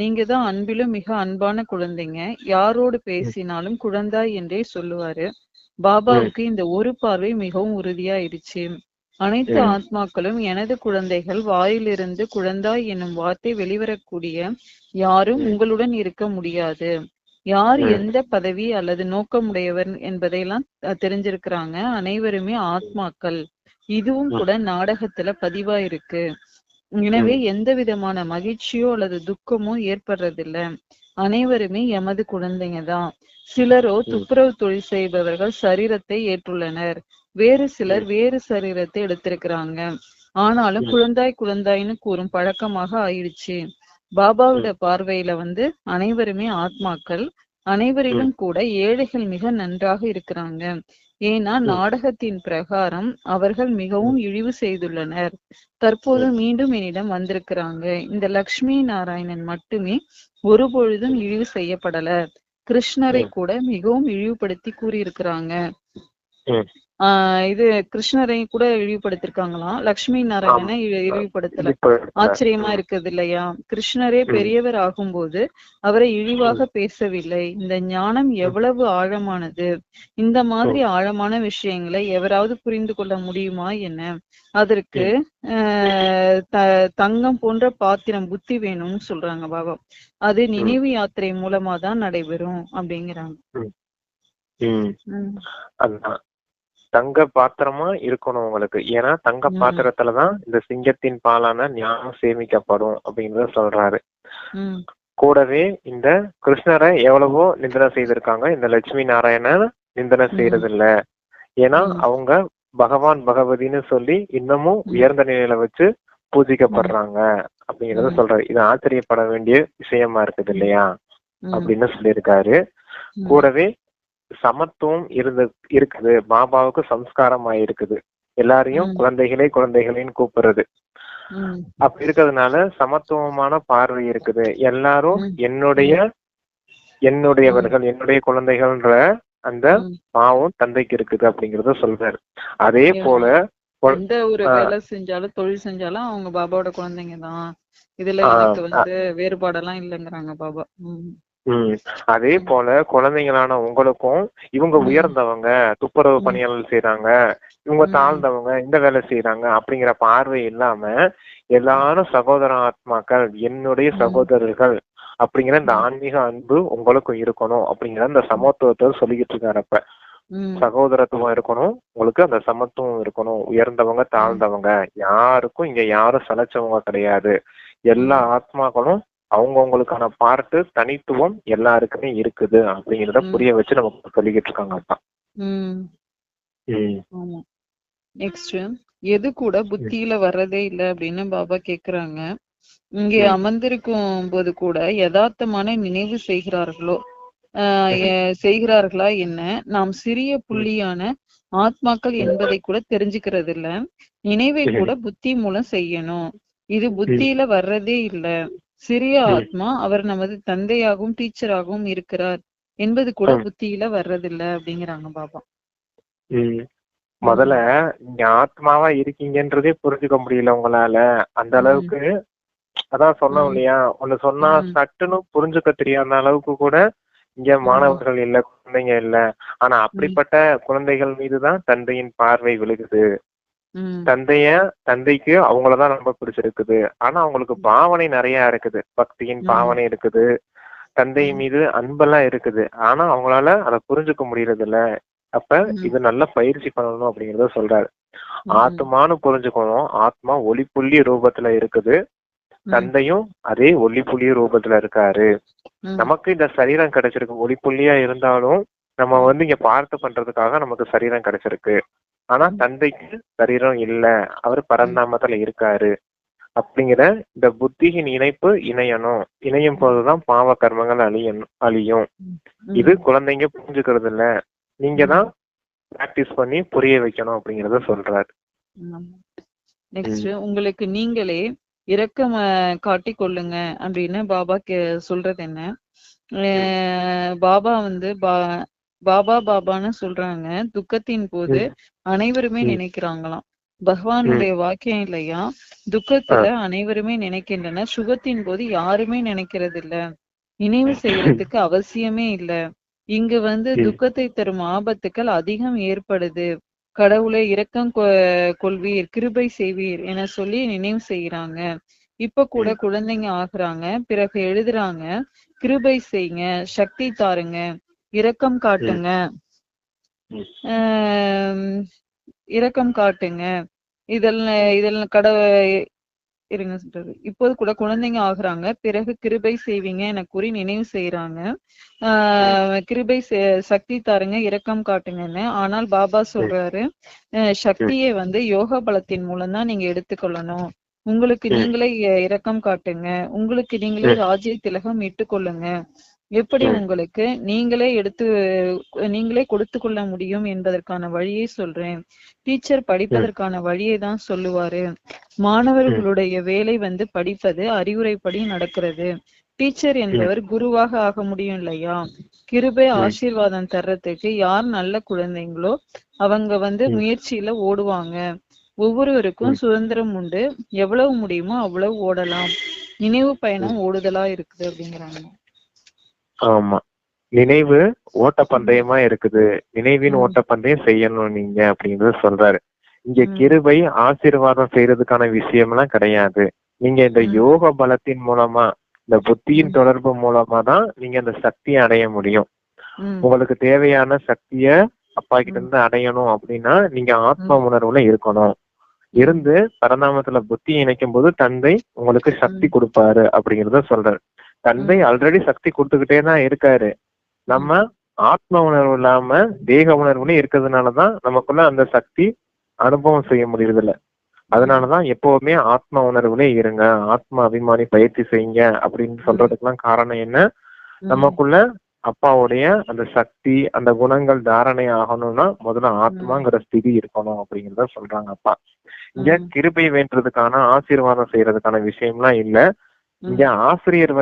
நீங்க தான் அன்பிலும் மிக அன்பான குழந்தைங்க, யாரோடு பேசினாலும் குழந்தாய் என்றே சொல்லுவாரு. பாபாவுக்கு இந்த ஒரு பார்வை மிகவும் உறுதியாயிருச்சு. அனைத்து ஆத்மாக்களும் எனது குழந்தைகள், வாயிலிருந்து குழந்தாய் என்னும் வார்த்தை வெளிவரக்கூடிய யாரும் உங்களுடன் இருக்க முடியாது. யார் எந்த பதவி அல்லது நோக்கமுடையவர் என்பதையெல்லாம் தெரிஞ்சிருக்கிறாங்க. அனைவருமே ஆத்மாக்கள். இதுவும் கூட நாடகத்துல பதிவாயிருக்கு. எனவே எந்த விதமான மகிழ்ச்சியோ அல்லது துக்கமோ ஏற்படுறதில்ல. அனைவருமே எமது குழந்தைங்க தான். சிலரோ துப்புரவு தொழில் செய்பவர்கள் சரீரத்தை ஏற்றுள்ளனர், வேறு சிலர் வேறு சரீரத்தை எடுத்திருக்கிறாங்க. ஆனாலும் குழந்தாய் குழந்தாய்னு கூறும் பழக்கமாக ஆயிடுச்சு. பாபாவோட பார்வையில அனைவருமே ஆத்மாக்கள். அனைவரிலும் கூட ஏழைகள் மிக நன்றாக இருக்கிறாங்க. ஏன்னா நாடகத்தின் பிரகாரம் அவர்கள் மிகவும் இழிவு செய்துள்ளனர். தற்போது மீண்டும் என்னிடம் வந்திருக்கிறாங்க. இந்த லக்ஷ்மி நாராயணன் மட்டுமே ஒரு பொழுதும் இழிவு செய்யப்படல. கிருஷ்ணரை கூட மிகவும் இழிவுபடுத்தி கூறியிருக்கிறாங்க. இது கிருஷ்ணரை கூட இழிவுபடுத்திருக்காங்களாம், லக்ஷ்மி நாராயணனை இழிவுபடுத்தல. ஆச்சரியமா இருக்குது இல்லையா? கிருஷ்ணரே பெரியவர் ஆகும்போது அவரை இழிவாக பேசவில்லை. இந்த ஞானம் எவ்வளவு ஆழமானது! இந்த மாதிரி ஆழமான விஷயங்களை எவராவது புரிந்து கொள்ள முடியுமா என்ன? அதற்கு தங்கம் போன்ற பாத்திரம் புத்தி வேணும்னு சொல்றாங்க பாபா. அது நினைவு யாத்திரை மூலமா தான் நடைபெறும் அப்படிங்கிறாங்க. தங்க பாத்திரமா இருக்கணும் உங்களுக்கு, ஏன்னா தங்க பாத்திரத்துலதான் இந்த சிங்கத்தின் பாலான ஞானம் சேமிக்கப்படும் அப்படிங்கறத சொல்றாரு. கூடவே இந்த கிருஷ்ணரை எவ்வளவோ நிந்தனை செய்திருக்காங்க, இந்த லட்சுமி நாராயணன் நிந்தனை செய்யறது இல்ல. ஏன்னா அவங்க பகவான் பகவதினு சொல்லி இன்னமும் உயர்ந்த நிலையில வச்சு பூஜிக்கப்படுறாங்க அப்படிங்கறத சொல்றாரு. இது ஆச்சரியப்பட வேண்டிய விஷயமா இருக்குது இல்லையா அப்படின்னு சொல்லியிருக்காரு. கூடவே சமத்துவம் இருக்குது, பாபாவுக்கு சம்ஸ்காரம் ஆயிருக்குது, எல்லாரையும் குழந்தைகளே குழந்தைகளின்னு கூப்பிடுறது. அப்படி இருக்கிறதுனால சமத்துவமான பார்வை இருக்குது. எல்லாரும் என்னுடையவர்கள், என்னுடைய குழந்தைகள்ன்ற அந்த பாவம் தந்தைக்கு இருக்குது அப்படிங்கறத சொல்றாரு. அதே போல எந்த ஒரு வேலை செஞ்சாலும் தொழில் செஞ்சாலும் அவங்க பாபாவோட குழந்தைங்க தான். இதுல எனக்கு வேறுபாடெல்லாம் இல்லைங்கிறாங்க பாபா. அதே போல குழந்தைங்களான உங்களுக்கும் இவங்க உயர்ந்தவங்க, துப்புரவு பணியாளர் செய்யறாங்க, இவங்க தாழ்ந்தவங்க, இந்த வேலை செய்யறாங்க அப்படிங்கிற பார்வை இல்லாம எல்லாரும் சகோதர ஆத்மாக்கள், என்னுடைய சகோதரர்கள் அப்படிங்கிற இந்த ஆன்மீக அன்பு உங்களுக்கும் இருக்கணும் அப்படிங்கிற அந்த சமத்துவத்தை சொல்லிக்கிட்டு இருக்காரு. அப்ப சகோதரத்துவம் இருக்கணும், உங்களுக்கு அந்த சமத்துவம் இருக்கணும், உயர்ந்தவங்க தாழ்ந்தவங்க யாருக்கும் இங்க யாரும் சலைச்சவங்க கிடையாது, எல்லா ஆத்மாக்களும் அவங்கவுங்களுக்கான பார்ட்டு தனித்துவம் எல்லாருக்குமே இருக்குது அப்படிங்கிறத புரிய வச்சு நமக்கு சொல்லிக்கிட்டு இருக்காங்க அப்பா. நெக்ஸ்ட், எது கூட புத்தியில வர்றதே இல்ல அப்படின்னு பாபா கேக்குறாங்க. இங்கே அமர்ந்திருக்கும் போது கூட யதார்த்தமான நினைவு செய்கிறார்களா என்ன? நாம் சிறிய புள்ளியான ஆத்மாக்கள் என்பதை கூட தெரிஞ்சுக்கிறது இல்ல. நினைவை கூட புத்தி மூலம் செய்யணும். இது புத்தியில வர்றதே இல்ல. சிறிய ஆத்மா அவர் நமது தந்தையாகவும் டீச்சராகவும் இருக்கிறார் என்பது கூட புத்தியில வர்றதில்ல அப்படிங்கிறாங்க பாபா. முதல்ல நீங்க ஆத்மாவா இருக்கீங்கன்றதே புரிஞ்சுக்க முடியல உங்களால. அந்த அளவுக்கு அதான் சொன்னோம் இல்லையா, ஒண்ணு சொன்னா சட்டுன்னு புரிஞ்சுக்க தெரியாத அளவுக்கு கூட இங்க மாணவர்கள் இல்ல, குழந்தைங்க இல்ல. ஆனா அப்படிப்பட்ட குழந்தைகள் மீதுதான் தந்தையின் பார்வை விழுகுது. தந்தைக்கு அவங்களதான் ரொம்ப பிடிச்சிருக்குது. ஆனா அவங்களுக்கு பாவனை நிறைய இருக்குது, பக்தியின் பாவனை இருக்குது, தந்தை மீது அன்பெல்லாம் இருக்குது. ஆனா அவங்களால அதை புரிஞ்சுக்க முடியறது இல்ல. அப்ப இது நல்ல பயிற்சி பண்ணணும் அப்படிங்கறத சொல்றாரு. ஆத்மான்னு புரிஞ்சுக்கணும். ஆத்மா ஒளிப்புள்ளி ரூபத்துல இருக்குது, தந்தையும் அதே ஒளிப்புள்ளி ரூபத்துல இருக்காரு. நமக்கு இந்த சரீரம் கிடைச்சிருக்கு, ஒளிப்புள்ளியா இருந்தாலும் நம்ம இங்க பார்த்து பண்றதுக்காக நமக்கு சரீரம் கிடைச்சிருக்கு. ஆனா தந்தைக்கு சரீரம் இல்ல, அவர் பரந்தாமத்துல இருக்காரு அப்படிங்கிற இந்த புத்தியின் இணைப்பு இணையும் போதுதான் பாவ கர்மங்கள் அழியும். இது குழந்தைங்க புரிஞ்சுக்கிறது இல்ல, நீங்க தான் பிராக்டிஸ் பண்ணி புரிய வைக்கணும் அப்படிங்கறத சொல்றாரு. நெக்ஸ்ட், உங்களுக்கு நீங்களே இரக்கம் காட்டி கொள்ளுங்க அப்படின்னு பாபா சொல்றது என்ன? பாபா பாபான்னு சொல்றாங்க. துக்கத்தின் போது அனைவருமே நினைக்கிறாங்களாம். பகவானுடைய வாக்கியம் இல்லையா, துக்கத்துல அனைவருமே நினைக்கின்றனர், சுகத்தின் போது யாருமே நினைக்கிறது இல்ல, நினைவு செய்யறதுக்கு அவசியமே இல்ல. இங்கு துக்கத்தை தரும் ஆபத்துக்கள் அதிகம் ஏற்படுது. கடவுளை இரக்கம் கொள்வீர், கிருபை செய்வீர் என சொல்லி நினைவு செய்யறாங்க. இப்ப கூட குழந்தைங்க ஆகுறாங்க, பிறகு எழுதுறாங்க, கிருபை செய்யுங்க, சக்தி தாருங்க, இரக்கம் காட்டுங்க, இரக்கம் காட்டுங்க, இதெல்லாம் இருங்க சொல்றது. இப்போது கூட குழந்தைங்க ஆகுறாங்க, பிறகு கிருபை செய்வீங்க என கூறி நினைவு செய்யறாங்க. கிருபை சக்தி தாருங்க, இரக்கம் காட்டுங்கன்னு. ஆனால் பாபா சொல்றாரு, சக்தியை யோக பலத்தின் மூலம் தான் நீங்க எடுத்துக்கொள்ளணும். உங்களுக்கு நீங்களே இரக்கம் காட்டுங்க, உங்களுக்கு நீங்களே ராஜ்ய திலகம் இட்டுக்கொள்ளுங்க. எப்படி உங்களுக்கு நீங்களே கொடுத்து கொள்ள முடியும் என்பதற்கான வழியை சொல்றேன். டீச்சர் படிப்பதற்கான வழியை தான் சொல்லுவாரு. மாணவர்களுடைய வேலை படிப்பது, அறிவுரைப்படி நடக்கிறது. டீச்சர் என்பவர் குருவாக ஆக முடியும் இல்லையா? கிருபை ஆசீர்வாதம் தர்றதுக்கு யார் நல்ல குழந்தைங்களோ அவங்க முயற்சியில ஓடுவாங்க. ஒவ்வொருவருக்கும் சுதந்திரம் உண்டு, எவ்வளவு முடியுமோ அவ்வளவு ஓடலாம். நினைவு பயணம் ஓடுதலா இருக்குது அப்படிங்கிறாங்க. ஆமா, நினைவு ஓட்டப்பந்தயமா இருக்குது, நினைவின் ஓட்டப்பந்தயம் செய்யணும் நீங்க அப்படிங்கறத சொல்றாரு. இங்க கிருபை ஆசீர்வாதம் செய்யறதுக்கான விஷயம் எல்லாம் கிடையாது. நீங்க இந்த யோக பலத்தின் மூலமா, இந்த புத்தியின் தொடர்பு மூலமா தான் நீங்க அந்த சக்தியை அடைய முடியும். உங்களுக்கு தேவையான சக்திய அப்பா கிட்ட இருந்து அடையணும் அப்படின்னா நீங்க ஆத்ம உணர்வுல இருக்கணும். இருந்து பரந்தாமத்துல புத்தி இணைக்கும் போது தந்தை உங்களுக்கு சக்தி கொடுப்பாரு அப்படிங்கறத சொல்றாரு. தந்தை ஆல்ரெடி சக்தி கொடுத்துக்கிட்டே தான் இருக்காரு. நம்ம ஆத்ம உணர்வு இல்லாம தேக உணர்வுல இருக்கிறதுனாலதான் நமக்குள்ள அந்த சக்தி அனுபவம் செய்ய முடியறது இல்ல. அதனாலதான் எப்பவுமே ஆத்ம உணர்வுலே இருங்க, ஆத்ம அபிமானி பயிற்சி செய்யுங்க அப்படின்னு சொல்றதுக்கெல்லாம் காரணம் என்ன? நமக்குள்ள அப்பாவுடைய அந்த சக்தி, அந்த குணங்கள் தாரணை ஆகணும்னா முதல்ல ஆத்மாங்கிற ஸ்திதி இருக்கணும் அப்படிங்கறத சொல்றாங்க அப்பா. இங்க கிருபை வேண்டதுக்கான ஆசீர்வாதம் செய்யறதுக்கான விஷயம்லாம் இல்ல. இங்க ஆசிரியர்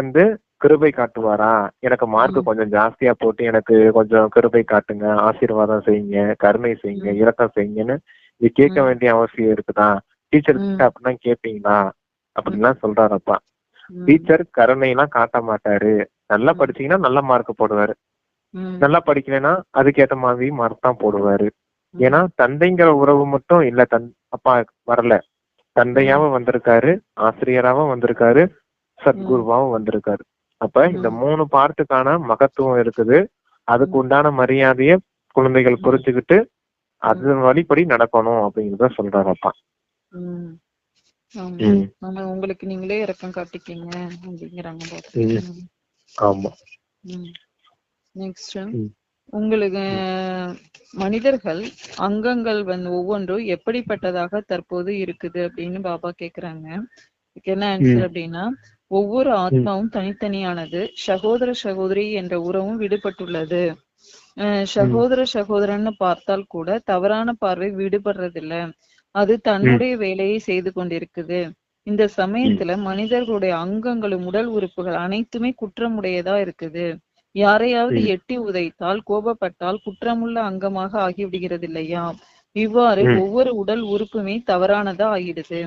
கிருபை காட்டுவாரா, எனக்கு மார்க் கொஞ்சம் ஜாஸ்தியா போட்டு எனக்கு கொஞ்சம் கிருபை காட்டுங்க, ஆசீர்வாதம் செய்யுங்க, கருணை செய்யுங்க, இரக்கம் செய்யுங்கன்னு இது கேட்க வேண்டிய அவசியம் இருக்குதா? டீச்சர் அப்படின்னா கேட்பீங்களா அப்படின்லாம் சொல்றாரப்பா. டீச்சர் கருணை எல்லாம் காட்ட மாட்டாரு. நல்லா படிச்சீங்கன்னா நல்ல மார்க் போடுவாரு, நல்லா படிக்கலைன்னா அதுக்கேற்ற மாதிரி மார்க் தான் போடுவாரு. ஏன்னா தந்தைங்கிற உறவு மட்டும் இல்ல, அப்பா வரல, தந்தையாவும் வந்திருக்காரு, ஆசிரியராவும் வந்திருக்காரு, சத்குருவாவும் வந்திருக்காரு. அப்ப இந்த 3 பார்ட்டுக்கான மகத்துவம் இருக்குது. அதுக்கு உண்டான மரியாதைய குழந்தைகள் புரிஞ்சுக்கிட்டு அது வழிபடி நடக்கணும் அப்படிங்கறத சொல்றாரு அப்பா. உங்களுக்கு நீங்களே இரக்கம் காட்டிக்கீங்க அப்படிங்கிறாங்க. ஆமா. நெக்ஸ்ட், உங்களுக்கு மனிதர்கள் அங்கங்கள் ஒவ்வொன்றும் எப்படிப்பட்டதாக தற்போது இருக்குது அப்படின்னு பாபா கேக்குறாங்க. என்ன ஆன்சர் அப்படின்னா, ஒவ்வொரு ஆத்மாவும் தனித்தனியானது, சகோதர சகோதரி என்ற உறவும் விடுபட்டுள்ளது. சகோதர சகோதரன்னு பார்த்தால் கூட தவறான பார்வை விடுபடுறதில்ல, அது தன்னுடைய வேலையை செய்து கொண்டிருக்குது. இந்த சமயத்துல மனிதர்களுடைய அங்கங்களும் உடல் உறுப்புகள் அனைத்துமே குற்றமுடையதா இருக்குது. யாரையாவது எட்டி உதைத்தால், கோபப்பட்டால் குற்றமுள்ள அங்கமாக ஆகிவிடுகிறது இல்லையா? இவ்வாறு ஒவ்வொரு உடல் உறுப்புமே தவறானதா ஆகிடுது.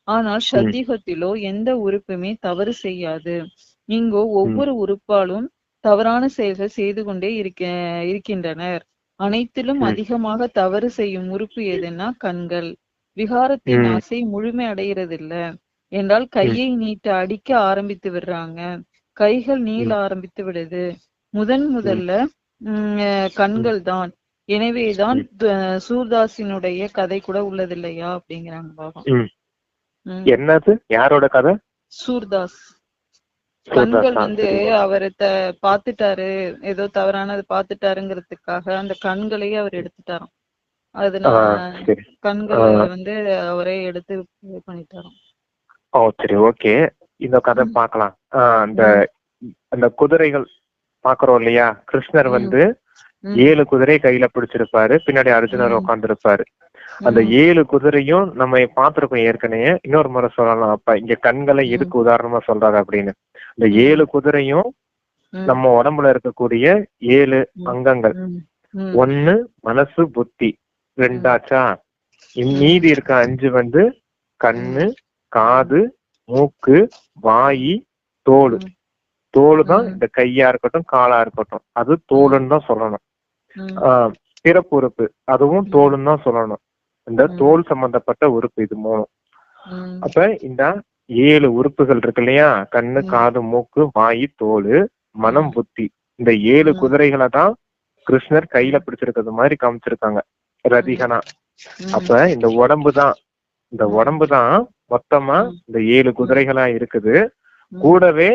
ஆனால் சத்தியுகத்திலோ எந்த உறுப்புமே தவறு செய்யாது. இங்கோ ஒவ்வொரு உறுப்பாலும் தவறான செயல்கள் செய்து கொண்டே இருக்கின்றனர். அனைத்திலும் அதிகமாக தவறு செய்யும் உறுப்பு எதுன்னா கண்கள். விகாரத்தின் ஆசை முழுமை அடைகிறதில்ல என்றால் கையை நீட்ட அடிக்க ஆரம்பித்து விடுறாங்க, கைகள் நீள ஆரம்பித்து விடுது. முதல்ல கண்கள் தான். எனவேதான் சூர்தாசினுடைய கதை கூட உள்ளது இல்லையா அப்படிங்கிறாங்க பாபா. என்னது, யாரோட கதை? சூர்தாஸ். கண்கள் அவரை பாத்துட்டாரு, ஏதோ தவறானது பாத்துட்டாருங்கிறதுக்காக அந்த கண்களையே அவர் எடுத்துட்டாராம். அதனால கண்களை அவரே எடுத்து பண்ணிட்டாராம். ஓ சரி, ஓகே. இந்த கதை பாக்கலாம். அந்த குதிரைகள் பாக்குறோம் இல்லையா, கிருஷ்ணர் 7 குதிரை கையில பிடிச்சிருப்பாரு, பின்னாடி அர்ஜுனர் உட்கார்ந்து இருப்பாரு. அந்த 7 குதிரையும் நம்ம பாத்துருக்கோம் ஏற்கனவே. இன்னொரு முறை சொல்லலாம். அப்ப இங்க கண்களை எதுக்கு உதாரணமா சொல்றாரு அப்படின்னு, இந்த 7 குதிரையும் நம்ம உடம்புல இருக்கக்கூடிய 7 அங்கங்கள். 1 மனசு, புத்தி, 2ஆச்சா. மீதி இருக்க 5 கண்ணு, காது, மூக்கு, வாயி, தோல். தோல் தான் இந்த கையா இருக்கட்டும் காலா இருக்கட்டும், அது தோலுன்னு தான் சொல்லணும். பிறப்பு உறுப்பு அதுவும் தோலுன்னு தான் சொல்லணும். இந்த தோல் சம்பந்தப்பட்ட உறுப்பு இது 3. அப்ப இந்த 7 உறுப்புகள் இருக்கு இல்லையா, கண்ணு, காது, மூக்கு, வாயு, தோல், மனம், புத்தி. இந்த 7 குதிரைகளை தான் கிருஷ்ணர் கையில பிடிச்சிருக்கிறது மாதிரி காமிச்சிருக்காங்க ரதிகனா. அப்ப இந்த உடம்பு தான் மொத்தமா இந்த 7 குதிரைகளா இருக்குது. கூடவே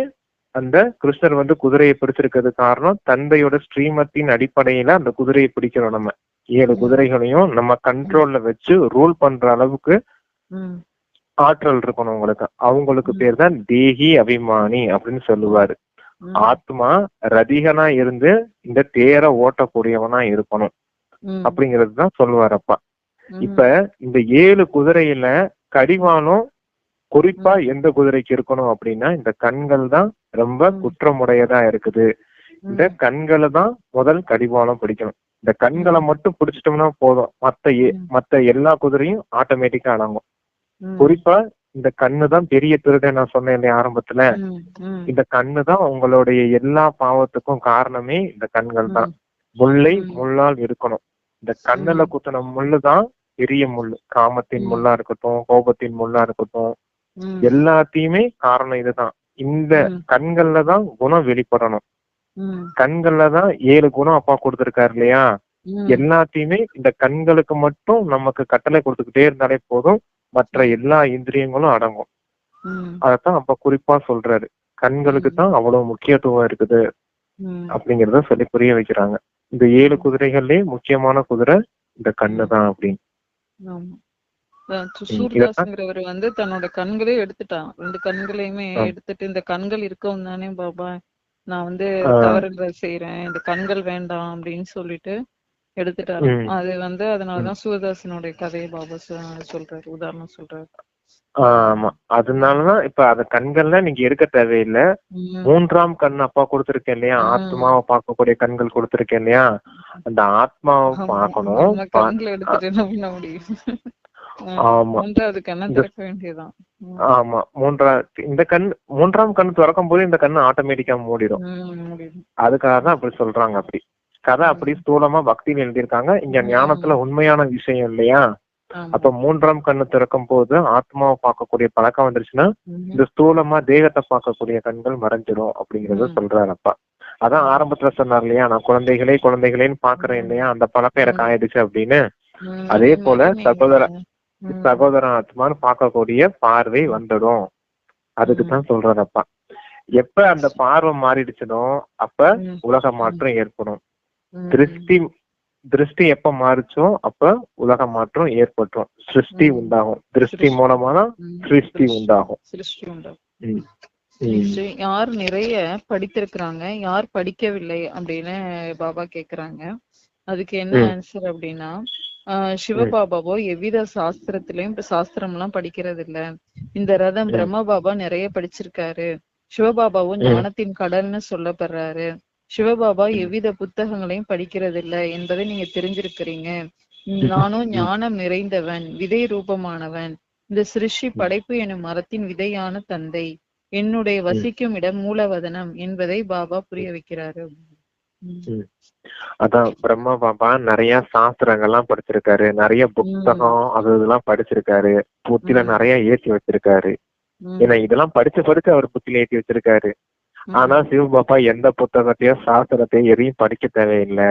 அந்த கிருஷ்ணர் குதிரையை பிடிச்சிருக்கிறது காரணம் தந்தையோட ஸ்ரீமத்தின் அடிப்படையில அந்த குதிரையை பிடிக்கிறோம். நம்ம 7 குதிரைகளையும் நம்ம கண்ட்ரோல்ல வச்சு ரூல் பண்ற அளவுக்கு ஆற்றல் இருக்கணும் அவங்களுக்கு பேர் தான் தேகி அபிமானி அப்படின்னு சொல்லுவாரு. ஆத்மா ரதிகனா இருந்து இந்த தேர ஓட்டக்கூடியவனா இருக்கணும் அப்படிங்கிறது தான் சொல்லுவாரு அப்பா. இப்ப இந்த 7 குதிரையில கடிவாளம் குறிப்பா எந்த குதிரைக்கு இருக்கணும் அப்படின்னா, இந்த கண்கள் தான் ரொம்ப குற்றமுடையதா இருக்குது. இந்த கண்களை தான் முதல் கடிவாளம் பிடிக்கணும். இந்த கண்களை மட்டும் பிடிச்சிட்டோம்னா போதும், மத்த எல்லா குதிரையும் ஆட்டோமேட்டிக்கா அடங்கும். குறிப்பா இந்த கண்ணு தான் பெரிய திருடன் நான் சொன்னேன் இல்லையா ஆரம்பத்துல. இந்த கண்ணு தான் உங்களுடைய எல்லா பாவத்துக்கும் காரணமே இந்த கண்கள் தான். முல்லை முள்ளால் இருக்கணும். இந்த கண்ணுல குத்துன முள்ளுதான் பெரிய முள்ளு. காமத்தின் முள்ளா இருக்கட்டும், கோபத்தின் முள்ளா இருக்கட்டும், எல்லாத்தையுமே காரணம் இதுதான். இந்த கண்கள்ல தான் குணம் வெளிப்படணும். கண்கள்ல தான் 7 குணம் அப்பா கொடுத்திருக்காரு இல்லையா. எல்லாத்தையுமே இந்த கண்களுக்கு மட்டும் நமக்கு கட்டளை கொடுத்துக்கிட்டே இருந்தாலே போதும், மற்ற எல்லா இந்திரியங்களும் அடங்கும். அதத்தான் அப்பா குறிப்பா சொல்றாரு, கண்களுக்கு தான் அவ்வளவு முக்கியத்துவம் இருக்குது அப்படிங்கறத சொல்லி புரிய வைக்கிறாங்க. இந்த 7 குதிரைகள்லயே முக்கியமான குதிரை இந்த கண்ணு தான் அப்படின்னு. சூர்தாஸ்ங்கிறவர் தன்னோட கண்களே எடுத்துட்டான். 2 கண்களையுமே எடுத்துட்டு, இந்த கண்கள் இருக்கவும் தானே பாபா நான் தவறுகள் செய்யறேன், இந்த கண்கள் வேண்டாம் அப்படின்னு சொல்லிட்டு எடுத்துட்டாரு. அது அதனாலதான் சூர்தாசனுடைய கதையை பாபா சொல்றாரு, உதாரணம் சொல்றாரு. ஆமா, அதனாலதான் இப்ப அந்த கண்கள்ல நீங்க இருக்க தேவையில்லை. 3ஆம் கண் அப்பா கொடுத்திருக்கேன் இல்லையா, ஆத்மாவை பார்க்கக்கூடிய கண்கள் கொடுத்திருக்கேன் இல்லையா, அந்த ஆத்மாவை பார்க்கணும். ஆமா, ஆமா. இந்த 3ஆம் கண் திறக்கும் போது இந்த கண்ணு ஆட்டோமேட்டிக்கா மூடிடும். அதுக்காக தான் அப்படி சொல்றாங்க. அப்படி கதை அப்படி ஸ்தூலமா பக்தின்னு எழுதியிருக்காங்க. இங்க ஞானத்துல உண்மையான விஷயம் இல்லையா? அப்ப 3ஆம் கண்ணு திறக்கும் போது ஆத்மாவை பார்க்கக்கூடிய பழக்கம் வந்துருச்சுன்னா இந்த ஸ்தூலமா தேகத்தை பார்க்கக்கூடிய கண்கள் மறைஞ்சிடும் அப்படிங்கறத சொல்றாரு அப்பா. அதான் ஆரம்பத்துல சொன்னார் இல்லையா, நான் குழந்தைகளேன்னு பாக்குறேன் இல்லையா, அந்த பழக்கம் எனக்கு ஆயிடுச்சு அப்படின்னு. அதே போல சகோதர ஆத்மான்னு பார்க்கக்கூடிய பார்வை வந்துடும். அதுக்குதான் சொல்றாரு அப்பா. எப்ப அந்த பார்வை மாறிடுச்சனோ அப்ப உலக மாற்றம் ஏற்படும். திருஷ்டி எப்ப மாறுச்சோ அப்ப உலக மாற்றம் ஏற்பட்டுரும். சிருஷ்டி உண்டாகும். திருஷ்டி மூலமா தான் சிருஷ்டி உண்டாகும். யார் நிறைய படித்திருக்கிறாங்க, யார் படிக்கவில்லை அப்படின்னு பாபா கேக்குறாங்க. அதுக்கு என்ன ஆன்சர் அப்படின்னா, சிவபாபாவோ எவ்வித சாஸ்திரம் எல்லாம் படிக்கிறது இல்ல. இந்த ரதம் பிரம்ம பாபா நிறைய படிச்சிருக்காரு. சிவபாபாவும் ஞானத்தின் கடல்னு சொல்லப்படுறாரு. சிவபாபா எவ்வித புத்தகங்களையும் படிக்கிறது இல்ல என்பதை நீங்க தெரிஞ்சிருக்கிறீங்க. நானும் ஞானம் நிறைந்தவன், விதை ரூபமானவன், இந்த சிருஷ்டி படைப்பு எனும் மரத்தின் விதையான தந்தை, என்னுடைய வசிக்கும் இடம் மூலவதனம் என்பதை பாபா புரிய வைக்கிறாரு. அதான் பிரம்மா பாபா நிறைய சாஸ்திரங்கள்லாம் படிச்சிருக்காரு, நிறைய புத்தகம் அது இதெல்லாம் படிச்சிருக்காரு, புத்தில நிறைய ஏற்றி வச்சிருக்காரு. ஏன்னா இதெல்லாம் படிச்சு அவர் புத்தில ஏற்றி வச்சிருக்காரு. ஆனா சிவபாபா எந்த புத்தகத்தையும் சாஸ்திரத்தையும் எதையும் படிக்க தேவையில்லை.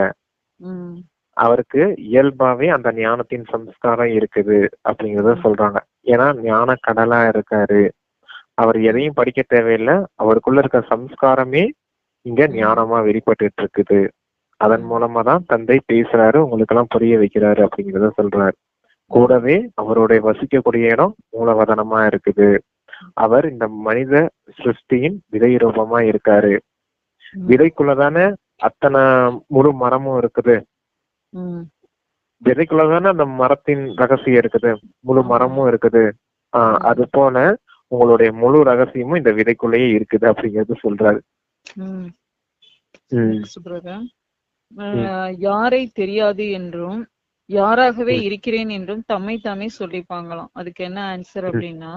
அவருக்கு இயல்பாவே அந்த ஞானத்தின் சம்ஸ்காரம் இருக்குது அப்படிங்கறத சொல்றாங்க. ஏன்னா ஞான கடலா இருக்காரு. அவர் எதையும் படிக்க தேவையில்லை. அவருக்குள்ள இருக்க சம்ஸ்காரமே இங்க ஞானமா வெளிப்பட்டு இருக்குது. அதன் மூலமா தான் தந்தை பேசுறாரு, உங்களுக்கு எல்லாம் புரிய வைக்கிறாரு அப்படிங்கறத சொல்றாரு. கூடவே அவருடைய வசிக்கக்கூடிய இடம் மூலவதனமா இருக்குது. அவர் இந்த மனித சிருஷ்டியின் விதை ரூபமா இருக்காரு. விதைக்குள்ளதானே அத்தனை முழு மரமும் இருக்குது. விதைக்குள்ளதானே அந்த மரத்தின் ரகசியம் இருக்குது, முழு மரமும் இருக்குது. அது போல உங்களுடைய முழு ரகசியமும் இந்த விதைக்குள்ளேயே இருக்குது அப்படிங்கிறது சொல்றாரு. யாரை தெரியாது என்றும் யாராகவே இருக்கிறேன் என்றும் தம்மை தாமே சொல்லிப்பாங்களாம். அதுக்கு என்ன ஆன்சர் அப்படின்னா,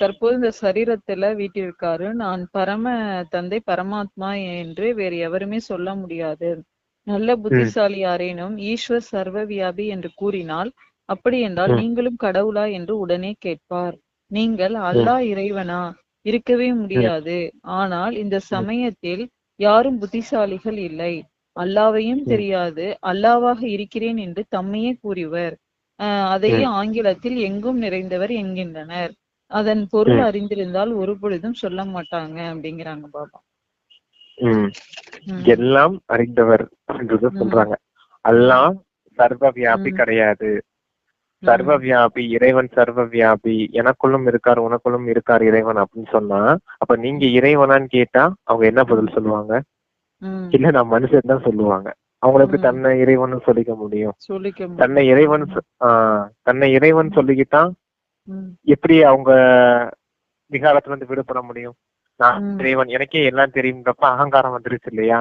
தற்போது இந்த சரீரத்துல வீட்டிருக்காரு, நான் பரம தந்தை பரமாத்மா என்று வேறு எவருமே சொல்ல முடியாது. நல்ல புத்திசாலி யாரேனும் ஈஸ்வர் சர்வவியாபி என்று கூறினால், அப்படி என்றால் நீங்களும் கடவுளா என்று உடனே கேட்பார். நீங்கள் அல்லாஹ் இறைவனா? இருக்கவே முடியாது. ஆனால் இந்த சமயத்தில் யாரும் புத்திசாலிகள் இல்லை. அல்லாவையும் தெரியாது, அல்லாவாக இருக்கிறேன் என்று தம்மையே கூறிவர். அதையே ஆங்கிலத்தில் எங்கும் நிறைந்தவர் என்கின்றனர். அதன் பொருள் அறிந்திருந்தால் ஒரு பொழுதும் சொல்ல மாட்டாங்க அப்படிங்கிறாங்க பாபா. எல்லாம் அறிந்தவர் என்றது சொல்றாங்க. அல்லாஹ் சர்வ வியாபி கிடையாது. சர்வ வியாபி இறைவன் சர்வ வியாபி, எனக்குள்ளும் இருக்காரு உனக்குள்ளும் இருக்காரு இறைவன் அப்படின்னு சொன்னா, அப்ப நீங்க இறைவனான்னு கேட்டா அவங்க என்ன பதில் சொல்லுவாங்க? இல்ல நான் மனுஷன் தான் சொல்லுவாங்க. அவங்களை எப்படி தன்னை இறைவன் சொல்லிக்க முடியும்? தன்னை இறைவன் சொல்லிக்கிட்டா எப்படி அவங்க விகாரத்துல இருந்து விடுபட முடியும்? நான் இறைவன் எனக்கே எல்லாம் தெரியும்ன்றப்ப அகங்காரம் வந்துருச்சு இல்லையா?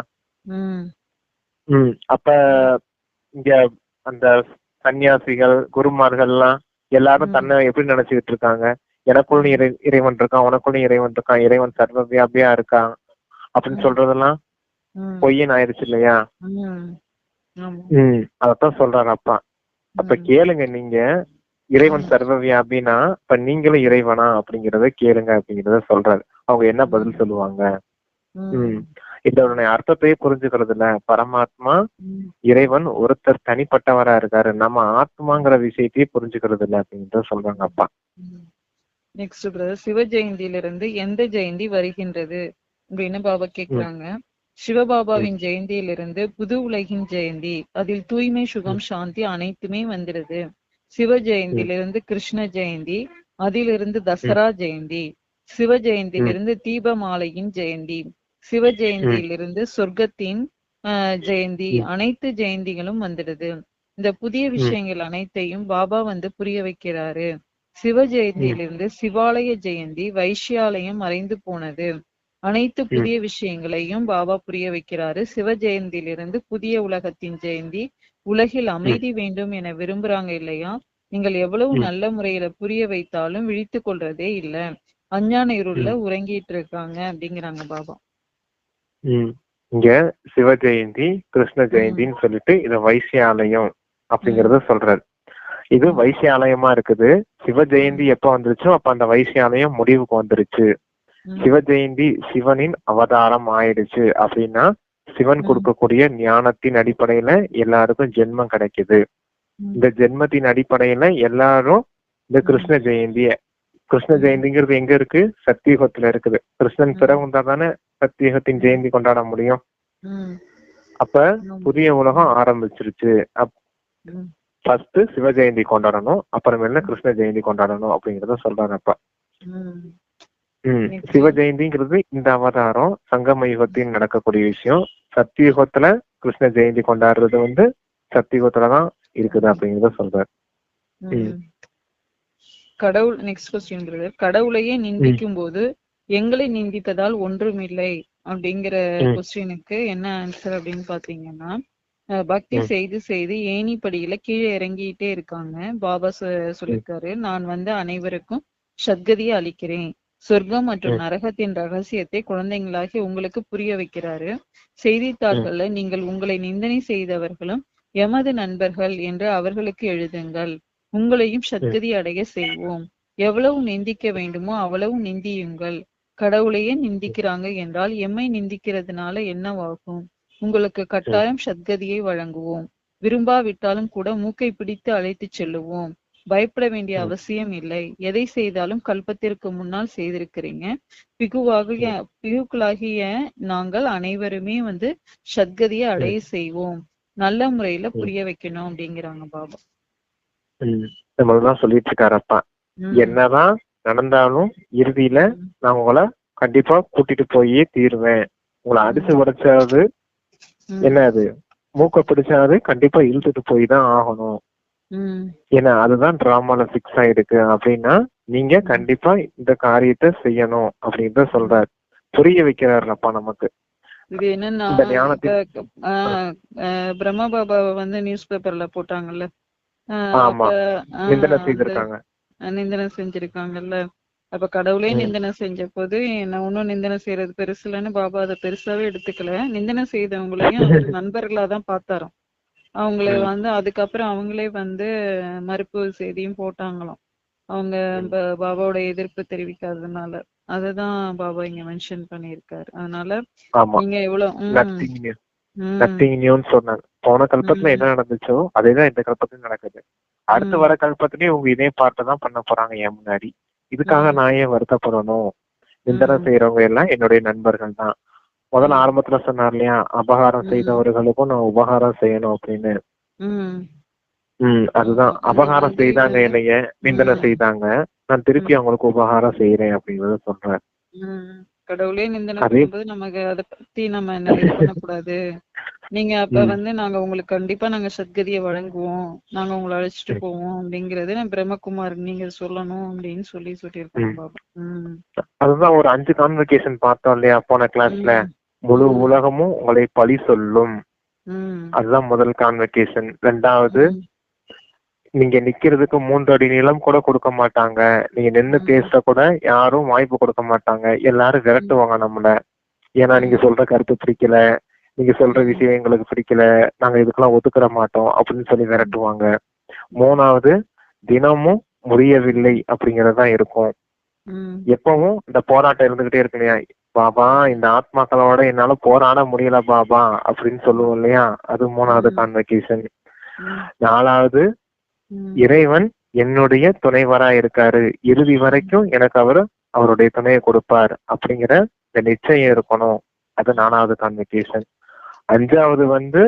அப்ப இங்க அந்த சன்னியாசிகள் குருமார்கள் எல்லாம் எல்லாரும் தன்னை எப்படி நினைச்சுக்கிட்டு இருக்காங்க? எனக்குள்ள இறைவன் இருக்கான், உனக்குள்ள இறைவன் இருக்கான், இறைவன் சர்வ வியாபியா இருக்கான் அப்படின்னு சொல்றதெல்லாம் பொய்யன் ஆயிடுச்சு இல்லையா? அதத்தான் சொல்றாரு அப்பா. அப்ப கேளுங்க, நீங்க இறைவன் சர்வ வியாபினா இப்ப நீங்களும் இறைவனா அப்படிங்கறத கேளுங்க அப்படிங்கறத சொல்றாரு. அவங்க என்ன பதில் சொல்லுவாங்க? இதனுடைய அர்த்தத்தையே புரிஞ்சுக்கிறது இல்ல. பரமாத்மா இறைவன் ஒருத்தர் தனிப்பட்டவரா இருக்காரு, நம்ம ஆத்மாங்கிற விஷயத்தையே புரிஞ்சுக்கிறது இல்ல அப்படின்றத சொல்றாங்க அப்பா. நெக்ஸ்ட் பிரதர், சிவ ஜெயந்தியிலிருந்து எந்த ஜெயந்தி வருகின்றது அப்படின்னு பாபா கேக்குறாங்க. சிவபாபாவின் ஜெயந்தியிலிருந்து புது உலகின் ஜெயந்தி, அதில் தூய்மை சுகம் சாந்தி அனைத்துமே வந்துடுது. சிவ ஜெயந்தியிலிருந்து கிருஷ்ண ஜெயந்தி, அதிலிருந்து தசரா ஜெயந்தி. சிவ ஜெயந்தியிலிருந்து தீபமாலையின் ஜெயந்தி, சிவ ஜெயந்தியிலிருந்து சொர்க்கத்தின் ஜெயந்தி. அனைத்து ஜெயந்திகளும் வந்துடுது. இந்த புதிய விஷயங்கள் அனைத்தையும் பாபா வந்து புரிய வைக்கிறாரு. சிவ ஜெயந்தியிலிருந்து சிவாலய ஜெயந்தி, வைஷ்யாலயம் மறைந்து போனது. அனைத்து புதிய விஷயங்களையும் பாபா புரிய வைக்கிறாரு. சிவ ஜெயந்தியிலிருந்து புதிய உலகத்தின் ஜெயந்தி, உலகில் அமைதி வேண்டும் என விரும்புறாங்க இல்லையா? நீங்கள் எவ்வளவு நல்ல முறையில புரிய வைத்தாலும் விழித்து கொள்றதே இல்ல, அஞ்ஞான இருள்ல உறங்கிட்டு இருக்காங்க அப்படிங்கிறாங்க பாபா. இங்க சிவ ஜெயந்தி, கிருஷ்ண ஜெயந்தின்னு சொல்லிட்டு இது வைசியாலயம் அப்படிங்கறத சொல்றாரு. இது வைசியாலயமா இருக்குது. சிவ ஜெயந்தி எப்ப வந்துருச்சோ அப்ப அந்த வைசியாலயம் முடிவுக்கு வந்துருச்சு. சிவ ஜெயந்தி சிவனின் அவதாரம் ஆயிடுச்சு அப்படின்னா சிவன் கொடுக்கக்கூடிய ஞானத்தின் அடிப்படையில எல்லாருக்கும் ஜென்மம் கிடைக்குது. இந்த ஜென்மத்தின் அடிப்படையில எல்லாரும் இந்த கிருஷ்ண ஜெயந்திய, கிருஷ்ண ஜெயந்திங்கிறது எங்க இருக்கு? சத்தியுகத்துல இருக்குது. கிருஷ்ணன் பிறகுந்தா தானே சத்தியுகத்தின் ஜெயந்தி கொண்டாட முடியும். அப்ப புதிய உலகம் ஆரம்பிச்சிருச்சு. ஃபர்ஸ்ட் சிவ ஜெயந்தி கொண்டாடணும், அப்புறமேல கிருஷ்ண ஜெயந்தி கொண்டாடணும் அப்படிங்கறத சொல்றாரு. அப்ப சிவ ஜெயந்திங்கிறது இந்த அவதாரம் சங்கம யுகத்தில் நடக்கக்கூடிய விஷயம். சத்தியுகத்துல கிருஷ்ண ஜெயந்தி கொண்டாடுறது வந்து சத்தியுகத்துலதான் இருக்குது அப்படிங்கறத சொல்றாரு. கடவுள் நெக்ஸ்ட் கொஸ்டின், கடவுளையே நிந்திக்கும் போது எங்களை நிந்தித்ததால் ஒன்றுமில்லை அப்படிங்கிற கொஸ்டினுக்கு என்ன ஆன்சர் அப்படின்னு பாத்தீங்கன்னா, பக்தி செய்து செய்து ஏணிப்படியில கீழே இறங்கிட்டே இருக்காங்க. பாபா சொல்லிருக்காரு, நான் வந்து அனைவருக்கும் சத்கதியை அளிக்கிறேன். சொர்க்கம் மற்றும் நரகத்தின் ரகசியத்தை குழந்தைங்களாகி உங்களுக்கு புரிய வைக்கிறாரு. செய்தித்தாள்கள்ல நீங்கள் உங்களை நிந்தனை செய்தவர்களும் எமது நண்பர்கள் என்று அவர்களுக்கு எழுதுங்கள். உங்களையும் சத்கதி அடைய செய்வோம். எவ்வளவு நிந்திக்க வேண்டுமோ அவ்வளவு நிந்தியுங்கள். கடவுளையே நிந்திக்கிறாங்க என்றால் எம்மை நிந்திக்கிறதுனால என்னவாகும்? உங்களுக்கு கட்டாயம் சத்கதியை வழங்குவோம். விரும்பாவிட்டாலும் கூட மூக்கை பிடித்து அழைத்து செல்லுவோம். பயப்பட வேண்டிய அவசியம் இல்லை. எதை செய்தாலும் கல்பத்திற்கு முன்னால் செய்திருக்கிறீங்க. பிகுக்களாகிய நாங்கள் அனைவருமே வந்து சத்கதியை அடைய செய்வோம். நல்ல முறையில புரிய வைக்கணும் அப்படிங்கிறாங்க பாபா. நம்மதான் சொல்லிட்டு இருக்காரப்பா, என்னதான் நடந்தாலும் இறுதியில நான் உங்களை கண்டிப்பா கூட்டிட்டு போயே தீருவேன். உங்களை அடிச்சு உடைச்சாது என்ன அது மூக்க பிடிச்சாது கண்டிப்பா இழுத்துட்டு போய் தான் ஆகணும். ஏன்னா அதுதான் டிராமால பிக்ஸ் ஆயிருக்கு அப்படின்னா நீங்க கண்டிப்பா இந்த காரியத்தை செய்யணும் அப்படின்னு சொல்றாரு. புரிய வைக்கிறாருப்பா நமக்கு. இது என்னன்னா, பிரம்மா பாபா வந்து நியூஸ் பேப்பர்ல போட்டாங்கல்ல, நிந்தனை செஞ்சிருக்காங்கல்ல. அப்ப கடவுளே நிந்தனை செஞ்ச போது என்ன ஒன்னும் நிந்தனை செய்யறது பெருசு இல்லைன்னு பாபா அதை பெருசாவே எடுத்துக்கல. நிந்தனை செய்தவங்களையும் நண்பர்களாதான் பார்த்தாராம். அவங்கள வந்து அதுக்கப்புறம் அவங்களே வந்து மறுப்பு செய்தியும் போட்டாங்களாம், அவங்க பாபாவோட எதிர்ப்பு தெரிவிக்காததுனால. அததான் பாபா இங்க மென்ஷன் பண்ணிருக்காரு. அதனால நீங்க எவ்வளவு சொன்னாங்க. போன கல்பத்துல என்ன நடந்துச்சோ அதேதான் இந்த கல்பத்துல நடக்குது. அடுத்து வர கல்பத்திலயும் உங்க இதே பாட்டு தான் பண்ண போறாங்க என் முன்னாடி. இதுக்காக நான் ஏன் வருத்தப்படணும்? நிந்தனை செய்யறவங்க எல்லாம் என்னுடைய நண்பர்கள் தான். முதல்ல ஆரம்பத்துல சொன்னார் இல்லையா, அபகாரம் செய்தவர்களுக்கும் நான் உபகாரம் செய்யணும் அப்படின்னு. அதுதான் அபகாரம் செய்தாங்க, என்னைய நிந்தனை செய்தாங்க, நான் திருப்பி அவங்களுக்கு உபகாரம் செய்யறேன் அப்படிங்கறத சொல்றேன். கடவுளே நிந்தனை செய்யும்போது நமக்கு அதை பத்தி நம்ம என்ன பண்ணக்கூடாது. நீங்க அப்ப வந்து நாங்க உங்களுக்கு கண்டிப்பா நாங்க சத்கதியை வழங்குவோம், நாங்க உங்களை அழைச்சிட்டு போவோம் அப்படிங்கறது நான் பிரம்மகுமார் நீங்க சொல்லணும் அப்படின்னு சொல்லியிருக்கேன் பாபா. அதுதான் ஒரு 5 கான்வெகேஷன் பார்த்தோம் இல்லையா போன கிளாஸ்ல. முழு உலகமும் உங்களை பழி சொல்லும், அதுதான் முதல் கான்வெகேஷன். 2வது, நீங்க நிக்கிறதுக்கு 3 அடி நீளம் கூட கொடுக்க மாட்டாங்க, நீங்க நின்னு பேச கூட யாரும் வாய்ப்பு கொடுக்க மாட்டாங்க, எல்லாரும் விரட்டுவாங்க நம்மள. ஏன்னா நீங்க சொல்ற கருத்து பிடிக்கல, நீங்க சொல்ற விஷயம் எங்களுக்கு பிடிக்கல, நாங்க இதுக்கெல்லாம் ஒத்துக்கிற மாட்டோம் அப்படின்னு சொல்லி விரட்டுவாங்க. 3வது, தினமும் முடியவில்லை அப்படிங்கறதுதான் இருக்கும். எப்பவும் இந்த போராட்டம் இருந்துகிட்டே இருக்கு இல்லையா, பாபா இந்த ஆத்மாக்களோட என்னால போராட முடியல பாபா அப்படின்னு சொல்லுவோம் இல்லையா, அது 3வது கான்வெகேஷன். 4வது, இறைவன் என்னுடைய துணைவரா இருக்காரு, இறுதி வரைக்கும் எனக்கு அவருடைய துணையை கொடுப்பார் அப்படிங்கிற இந்த நிச்சயம் இருக்கணும், அது 4வது கான்வெகேஷன். 5வது வந்து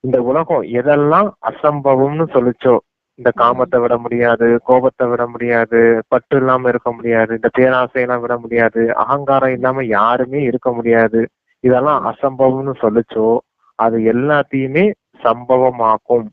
இந்த உலகம் எதெல்லாம் அசம்பவம்னு சொல்லிச்சோ, இந்த காமத்தை விட முடியாது, கோபத்தை விட முடியாது, பற்று இல்லாம இருக்க முடியாது, இந்த பேராசையெல்லாம் விட முடியாது, அகங்காரம் இல்லாம யாருமே இருக்க முடியாது, இதெல்லாம் அசம்பவம்னு சொல்லிச்சோ அது எல்லாத்தையுமே சம்பவமாகும்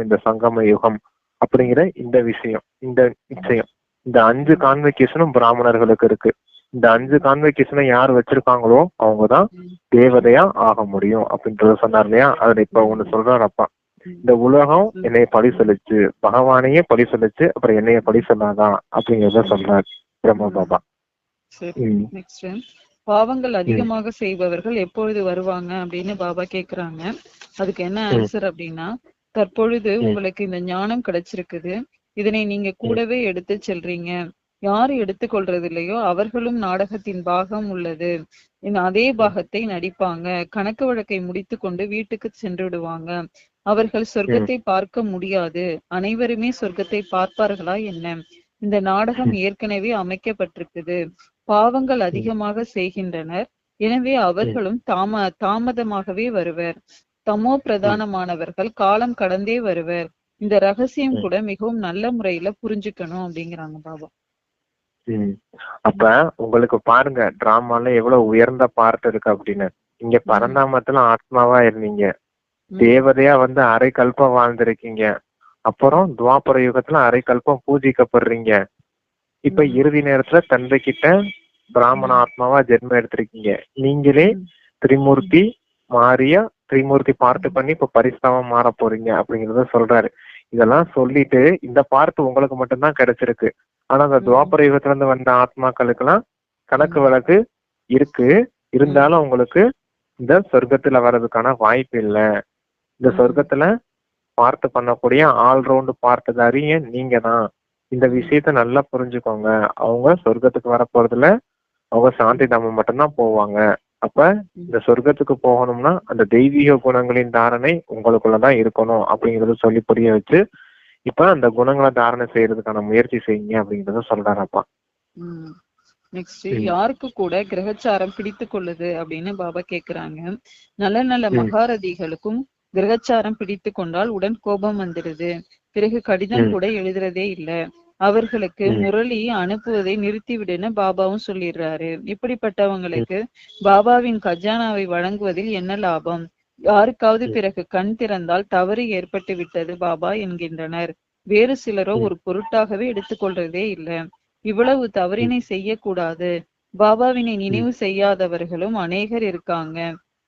இந்த சங்கம யுகம் அப்படிங்கிற இந்த விஷயம், இந்த நிச்சயம். இந்த 5 கான்வெகேஷனும் பிராமணர்களுக்கு இருக்கு. இந்த 5 கான்வெகேஷனை யார் வச்சிருக்காங்களோ அவங்கதான் தேவதையா ஆக முடியும் அப்படின்றத சொன்னார் இல்லையா. அதுல இப்ப ஒண்ணு சொல்றாரப்பா, இந்த உலகம் என்னைய பழி சொல்லிச்சு, பகவானையே பழி சொல்லிச்சு, அப்புறம் என்னைய பழி சொன்னாதான் அப்படிங்கறத சொல்றாரு பிரம்ம பாபா. பாவங்கள் அதிகமாக செய்பவர்கள் எப்பொழுது வருவாங்க அப்படின்னு பாபா கேக்குறாங்க. அதுக்கு என்ன ஆன்சர் அப்படின்னா, தற்பொழுது உங்களுக்கு இந்த ஞானம் கிடைச்சிருக்குது, இதனை நீங்க கூடவே எடுத்து செல்றீங்க. யாரு எடுத்துக்கொள்றது இல்லையோ அவர்களும் நாடகத்தின் பாகம் உள்ளது, அதே பாகத்தை நடிப்பாங்க. கணக்கு வழக்கை முடித்து கொண்டு வீட்டுக்கு சென்று விடுவாங்க. அவர்கள் சொர்க்கத்தை பார்க்க முடியாது. அனைவருமே சொர்க்கத்தை பார்ப்பார்களா என்ன? இந்த நாடகம் ஏற்கனவே அமைக்கப்பட்டிருக்குது. பாவங்கள் அதிகமாக செய்கின்றனர், எனவே அவர்களும் தாமதமாகவே வருவர். தமோ பிரதானமானவர்கள் காலம் கடந்தே வருவர். இந்த ரகசியம் கூட மிகவும் நல்ல முறையில புரிஞ்சுக்கணும் அப்படிங்கிறாங்க பாபா. அப்ப உங்களுக்கு பாருங்க, டிராமால எவ்வளவு உயர்ந்த பார்ட் இருக்கு அப்படின்னு. இங்க பரந்தாமத்துல ஆத்மாவா இருந்தீங்க, தேவதையா வந்து அரை கல்பம் வாழ்ந்திருக்கீங்க, அப்புறம் துவாபர யுகத்துல அரை கல்பம் பூஜிக்கப்படுறீங்க. இப்ப இறுதி நேரத்துல தந்தை கிட்ட பிராமண ஆத்மாவா ஜென்மம் எடுத்திருக்கீங்க. நீங்களே திரிமூர்த்தி மாறியா திரிமூர்த்தி பார்ட் பண்ணி இப்ப பரிஸ்தாவா மாற போறீங்க அப்படிங்கறத சொல்றாரு. இதெல்லாம் சொல்லிட்டு இந்த பார்ட் உங்களுக்கு மட்டும்தான் கிடைச்சிருக்கு. ஆனா அந்த துவாபர யுகத்துல இருந்து வந்த ஆத்மாக்களுக்கு எல்லாம் கணக்கு வழக்கு இருக்கு, இருந்தாலும் உங்களுக்கு இந்த சொர்க்கத்துல வர்றதுக்கான வாய்ப்பு இல்லை. இந்த சொர்க்கத்துல பார்ட் பண்ணக்கூடிய ஆல்ரவுண்ட் பார்ட்டுதாரிய நீங்க தான். இந்த விஷயத்த நல்லா புரிஞ்சுக்கோங்க. அவங்க சொர்க்கத்துக்கு வர போறதுல அவங்க சாந்தி தாமம் மட்டும்தான் போவாங்க. அப்ப இந்த சொர்க்கத்துக்கு போகணும்னா அந்த தெய்வீக குணங்களின் தாரணை உங்களுக்குள்ளதான் இருக்கணும் அப்படிங்கறத சொல்லி புரிய வச்சு, இப்ப அந்த குணங்களை தாரணை செய்யறதுக்கான முயற்சி செய்யுங்க அப்படிங்கறத சொல்றாரப்பா. நெக்ஸ்ட், யாருக்கு கூட கிரகச்சாரம் பிடித்து கொள்ளுது அப்படின்னு பாபா கேக்குறாங்க. நல்ல நல்ல மகாரதிகளுக்கும் கிரகச்சாரம் பிடித்து கொண்டால் உடன் கோபம் வந்துடுது. பிறகு கடிதம் கூட எழுதுறதே இல்ல. அவர்களுக்கு முரளி அனுப்புவதை நிறுத்திவிடுன்னு பாபாவும் சொல்லிடுறாரு. இப்படிப்பட்டவங்களுக்கு பாபாவின் கஜானாவை வழங்குவதில் என்ன லாபம்? யாருக்காவது பிறகு கண் திறந்தால் தவறு ஏற்பட்டு விட்டது பாபா என்கின்றனர். வேறு சிலரோ ஒரு பொருட்டாகவே எடுத்துக்கொள்றதே இல்லை. இவ்வளவு தவறினை செய்யக்கூடாது. பாபாவினை நினைவு செய்யாதவர்களும் அநேகர் இருக்காங்க.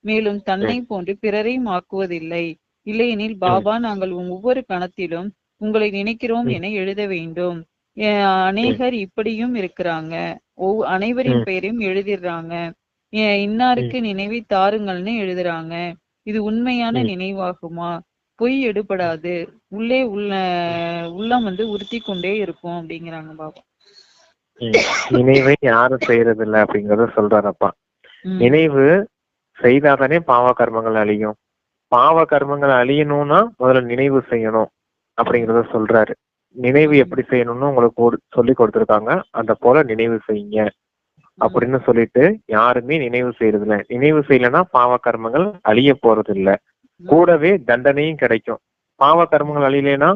மேலும் தன்னை போன்று பிறரையும் ஆக்குவதில்லை. இல்லையெனில் பாபா நாங்கள் ஒவ்வொரு கணத்திலும் உங்களை நினைக்கிறோம் என எழுத வேண்டும். அநேகர் இப்படியும் இருக்கிறாங்க. அனைவரின் பெயரையும் எழுதிடுறாங்க. இன்னாருக்கு நினைவை தாருங்கள்னு எழுதுறாங்க. இது உண்மையான நினைவாகுமா? பொய் எடுபடாது. உள்ளே உள்ளம் வந்து உறுத்தி கொண்டே இருக்கும் அப்படிங்கிறாங்க பாபா. நினைவை யாரும் செய்யறது இல்லை அப்படிங்கறத சொல்றாரப்பா. நினைவு செய்தாதானே பாவ கர்மங்கள் அழியும். பாவ கர்மங்கள் அழியணும்னா முதல்ல நினைவு செய்யணும் அப்படிங்கறத சொல்றாரு. நினைவு எப்படி செய்யணும்னு உங்களுக்கு சொல்லி கொடுத்துருக்காங்க, அந்த போல நினைவு செய்யுங்க அப்படின்னு சொல்லிட்டு யாருமே நினைவு செய்யறது இல்லை. நினைவு செய்யலன்னா பாவ கர்மங்கள் அழிய போறது இல்லை, கூடவே தண்டனையும் கிடைக்கும். பாவ கர்மங்கள் அழியலைன்னா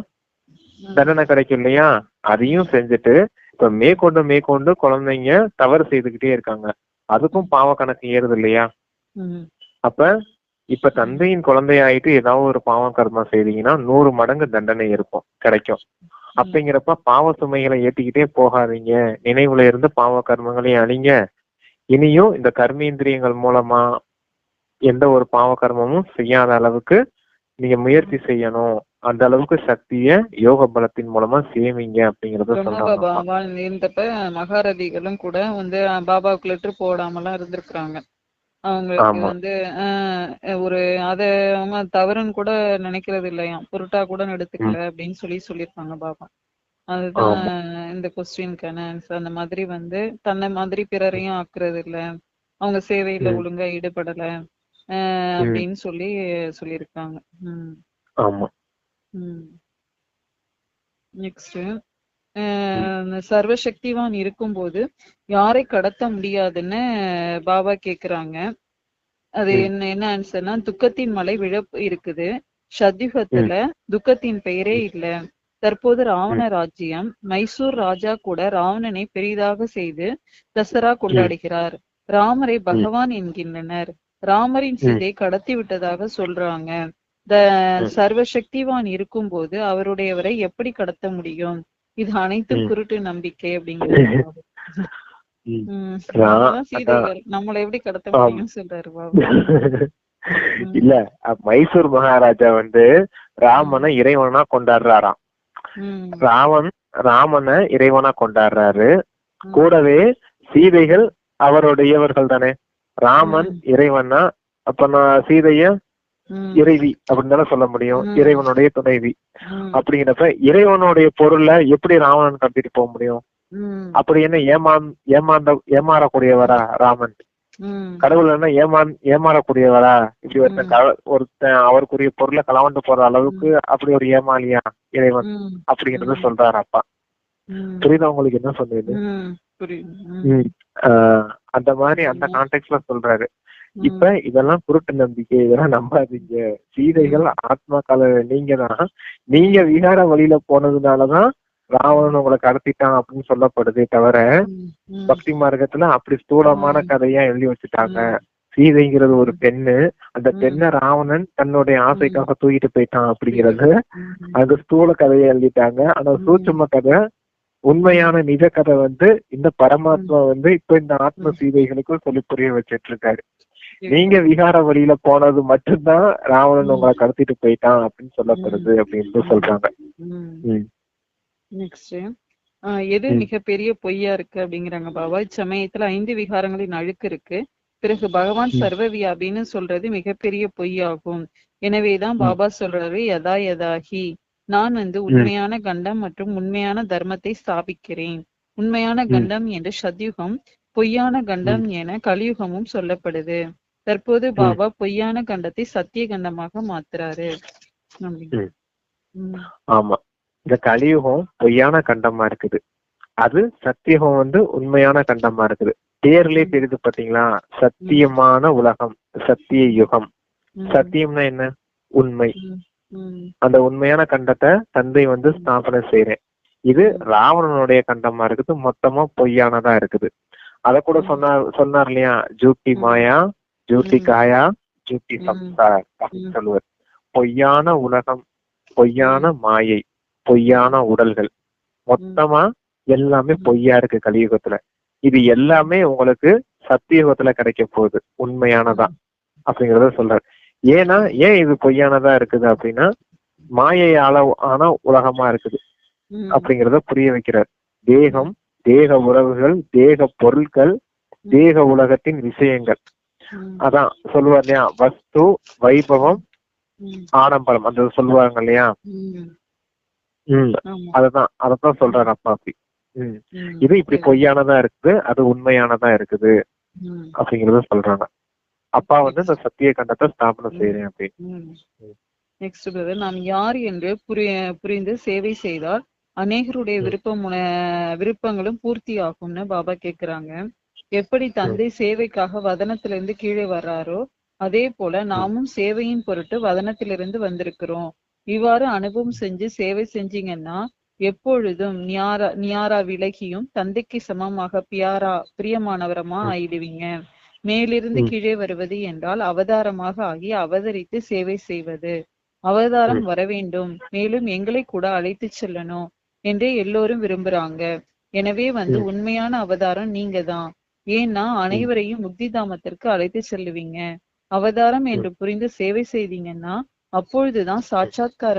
தண்டனை கிடைக்கும் இல்லையா? அதையும் செஞ்சுட்டு இப்ப மேற்கொண்டு குழந்தைங்க தவறு செய்துகிட்டே இருக்காங்க, அதுக்கும் பாவ கணக்கு ஏறுது இல்லையா? அப்ப இப்ப தந்தையின் குழந்தையாயிட்டு ஏதாவது ஒரு பாவ கர்மம் செய்தீங்கன்னா 100 மடங்கு தண்டனை இருக்கும், கிடைக்கும். அப்படிங்கிறப்ப பாவ சுமைகளை ஏற்றிக்கிட்டே போகாதீங்க. நினைவுல இருந்து பாவ கர்மங்களையும் அழிங்க. இனியும் இந்த கர்மேந்திரியங்கள் மூலமா எந்த ஒரு பாவ கர்மமும் செய்யாத அளவுக்கு நீங்க முயற்சி செய்யணும். அந்த அளவுக்கு சக்திய யோக பலத்தின் மூலமா சேமிங்க அப்படிங்கறத சொல்றாங்க. இருந்தப்ப மகாரதிகளும் கூட வந்து பாபாவுக்கு லெட்டர் போடாமலாம் இருந்திருக்காங்க. அவங்களுக்கு வந்து ஒரு அத அவங்க தவறுன்னு கூட நினைக்கிறது இல்லையா, பொருட்டா கூட எடுத்துக்கல அப்படின்னு சொல்லியிருப்பாங்க பாபா. அதுதான் இந்த கொஸ்டினுக்கான ஆன்சர். அந்த மாதிரி வந்து தன்னை மாதிரி பிறரையும் ஆக்குறது இல்ல, அவங்க சேவையில ஒழுங்கா ஈடுபடல அப்படின்னு சொல்லியிருக்காங்க. நெக்ஸ்ட், சர்வசக்திவான் இருக்கும்போது யாரை கடத்த முடியாதுன்னு பாபா கேக்குறாங்க. அது என்ன ஆன்சர்னா, துக்கத்தின் மலை விழப்பு இருக்குது. சத்யுகத்துல துக்கத்தின் பெயரே இல்ல. தற்போது ராவண ராஜ்யம், மைசூர் ராஜா கூட ராவணனை பெரிதாக செய்து தசரா கொண்டாடுகிறார். ராமரை பகவான் என்கின்றனர். ராமரின் சீதை கடத்தி விட்டதாக சொல்றாங்க. சர்வசக்திவான் இருக்கும் போது அவருடையவரை எப்படி கடத்த முடியும்? இது அனைத்தும் குருட்டு நம்பிக்கை அப்படிங்கிறது. நம்மளை எப்படி கடத்த முடியும் சொல்றாரு பாபா. இல்ல, மைசூர் மகாராஜா வந்து ராமனை இறைவனா கொண்டாடுறாராம். ராமனை இறைவனா கொண்டாடுறாரு. கூடவே சீதைகள் அவருடையவர்கள் தானே. ராமன் இறைவன்னா, அப்ப நான் சீதைய இறைவி அப்படின்னு தானே சொல்ல முடியும். இறைவனுடைய துணைவி அப்படிங்கிறப்ப இறைவனுடைய பொருளை எப்படி ராவணன் கடத்திட்டு போக முடியும்? அப்படி என்ன ஏமாறக்கூடியவரா ராமன்? கடவுள் என்ன ஏமாறக்கூடியவரா? இப்படி ஒருத்தன் அவருக்குரிய பொருளை களவாண்டு போற அளவுக்கு அப்படி ஒரு ஏமாளியா இறைவன் அப்படிங்கறத சொல்றாரு அப்பா. புரியுதா உங்களுக்கு என்ன சொல்றது? அந்த மாதிரி அந்த கான்டெக்ட்ல சொல்றாரு. இப்ப இதெல்லாம் குருட்டு நம்பிக்கை, இதெல்லாம் நம்பாதீங்க. சீதைகள் ஆத்மாக்கள் நீங்க விகார வழியில போனதுனாலதான் ராவணன் உங்களை கடத்திட்டான் அப்படின்னு சொல்லப்படுதே தவிர பக்தி மார்க்கத்துல அப்படி ஸ்தூலமான கதையா எழுதி வச்சுட்டாங்க. சீதைங்கிறது ஒரு பெண்ணு, அந்த பெண்ணை ராவணன் தன்னுடைய ஆசைக்காக தூக்கிட்டு போயிட்டான் அப்படிங்கிறது அந்த ஸ்தூல கதையை எழுதிட்டாங்க. ஆனா சூட்சும கதை, உண்மையான நிஜ கதை இந்த பரமாத்மா இப்ப இந்த ஆத்ம சீதைகளுக்கும் சொல்லி புரிய வச்சிட்டு இருக்காரு. நீங்க விகார வழியில போனது மட்டும்தான் ராவணன் உங்களை கடத்திட்டு போயிட்டான் அப்படின்னு சொல்லப்படுது அப்படின்னு சொல்றாங்க. நெக்ஸ்ட் எது மிகப்பெரிய பொய்யா இருக்கு அப்படிங்கிறாங்க பாபா. இச்சமயத்துல 5 விகாரங்களின் அழுக்கு இருக்கு, பிறகு பகவான் சர்வ வியாபின்னு சொல்றது மிகப்பெரிய பொய்யாகும். எனவேதான் பாபா சொல்றாரு, யதா யதாஹி, நான் உண்மையான கண்டம் மற்றும் உண்மையான தர்மத்தை ஸ்தாபிக்கிறேன். உண்மையான கண்டம் என்று சத்யுகம், பொய்யான கண்டம் என கலியுகமும் சொல்லப்படுது. தற்போது பாபா பொய்யான கண்டத்தை சத்திய கண்டமாக மாத்துறாரு. ஆமா, இந்த கலியுகம் பொய்யான கண்டமா இருக்குது, அது சத்தியகம் உண்மையான கண்டமா இருக்குது. பேர்லயே தெரியுது பாத்தீங்களா, சத்தியமான உலகம், சத்திய யுகம். சத்தியம்னா என்ன? உண்மை. அந்த உண்மையான கண்டத்தை தந்தை ஸ்தாபனை செய்யறேன். இது ராவணனுடைய கண்டமா இருக்குது, மொத்தமா பொய்யானதா இருக்குது. அத கூட சொன்னார் இல்லையா, ஜூட்டி மாயா ஜூட்டி காயா ஜூட்டி சம்சார் அப்படின்னு சொல்லுவார். பொய்யான உலகம், பொய்யான மாயை, பொய்யான உடல்கள், மொத்தமா எல்லாமே பொய்யா இருக்கு கலியுகத்துல. இது எல்லாமே உங்களுக்கு சத்தியுகத்துல கிடைக்க போகுது, உண்மையானதா அப்படிங்கறத சொல்றாரு. ஏன் இது பொய்யானதா இருக்குது அப்படின்னா, மாயையால ஆன உலகமா இருக்குது அப்படிங்கறத புரிய வைக்கிறார். தேகம், தேக உறவுகள், தேக பொருட்கள், தேக உலகத்தின் விஷயங்கள், அதான் சொல்லுவார் இல்லையா, வஸ்து, வைபவம், ஆடம்பரம், அந்த சொல்லுவாங்க இல்லையா. அதத்தான் சொல்றாரு அப்பா. அப்படி இது இப்படி பொய்யானதா இருக்குது, அது உண்மையானதா இருக்குது அப்படிங்கறத சொல்றாங்க. அப்பா இந்த சத்திய கண்டத்தை ஸ்தாபனை செய்யறேன் அப்படின்னு. நெக்ஸ்ட் பிரதர், நாம் யார் என்று புரிந்து சேவை செய்தால் அநேகருடைய விருப்பங்களும் பூர்த்தி ஆகும்னு பாபா கேக்குறாங்க. எப்படி தந்தை சேவைக்காக வதனத்திலிருந்து கீழே வர்றாரோ அதே போல நாமும் சேவையின் பொருட்டு வதனத்திலிருந்து வந்திருக்கிறோம். இவ்வாறு அனுபவம் செஞ்சு சேவை செஞ்சீங்கன்னா எப்பொழுதும் நியாரா விலகியும் தந்தைக்கு சமமாக பிரியமானவரமா ஆயிடுவீங்க. மேலிருந்து கீழே வருவது என்றால் அவதாரமாக ஆகி அவதரித்து சேவை செய்வது. அவதாரம் வர வேண்டும், மேலும் எங்களை கூட அழைத்து செல்லணும் என்றே எல்லோரும் விரும்புறாங்க. எனவே உண்மையான அவதாரம் நீங்க தான். ஏன்னா அனைவரையும் முக்தி தாமத்திற்கு அழைத்து செல்லுவீங்க. அவதாரம் என்று புரிந்து சேவை செய்தீங்கன்னா அப்பொழுதுதான் சாட்சாத்கார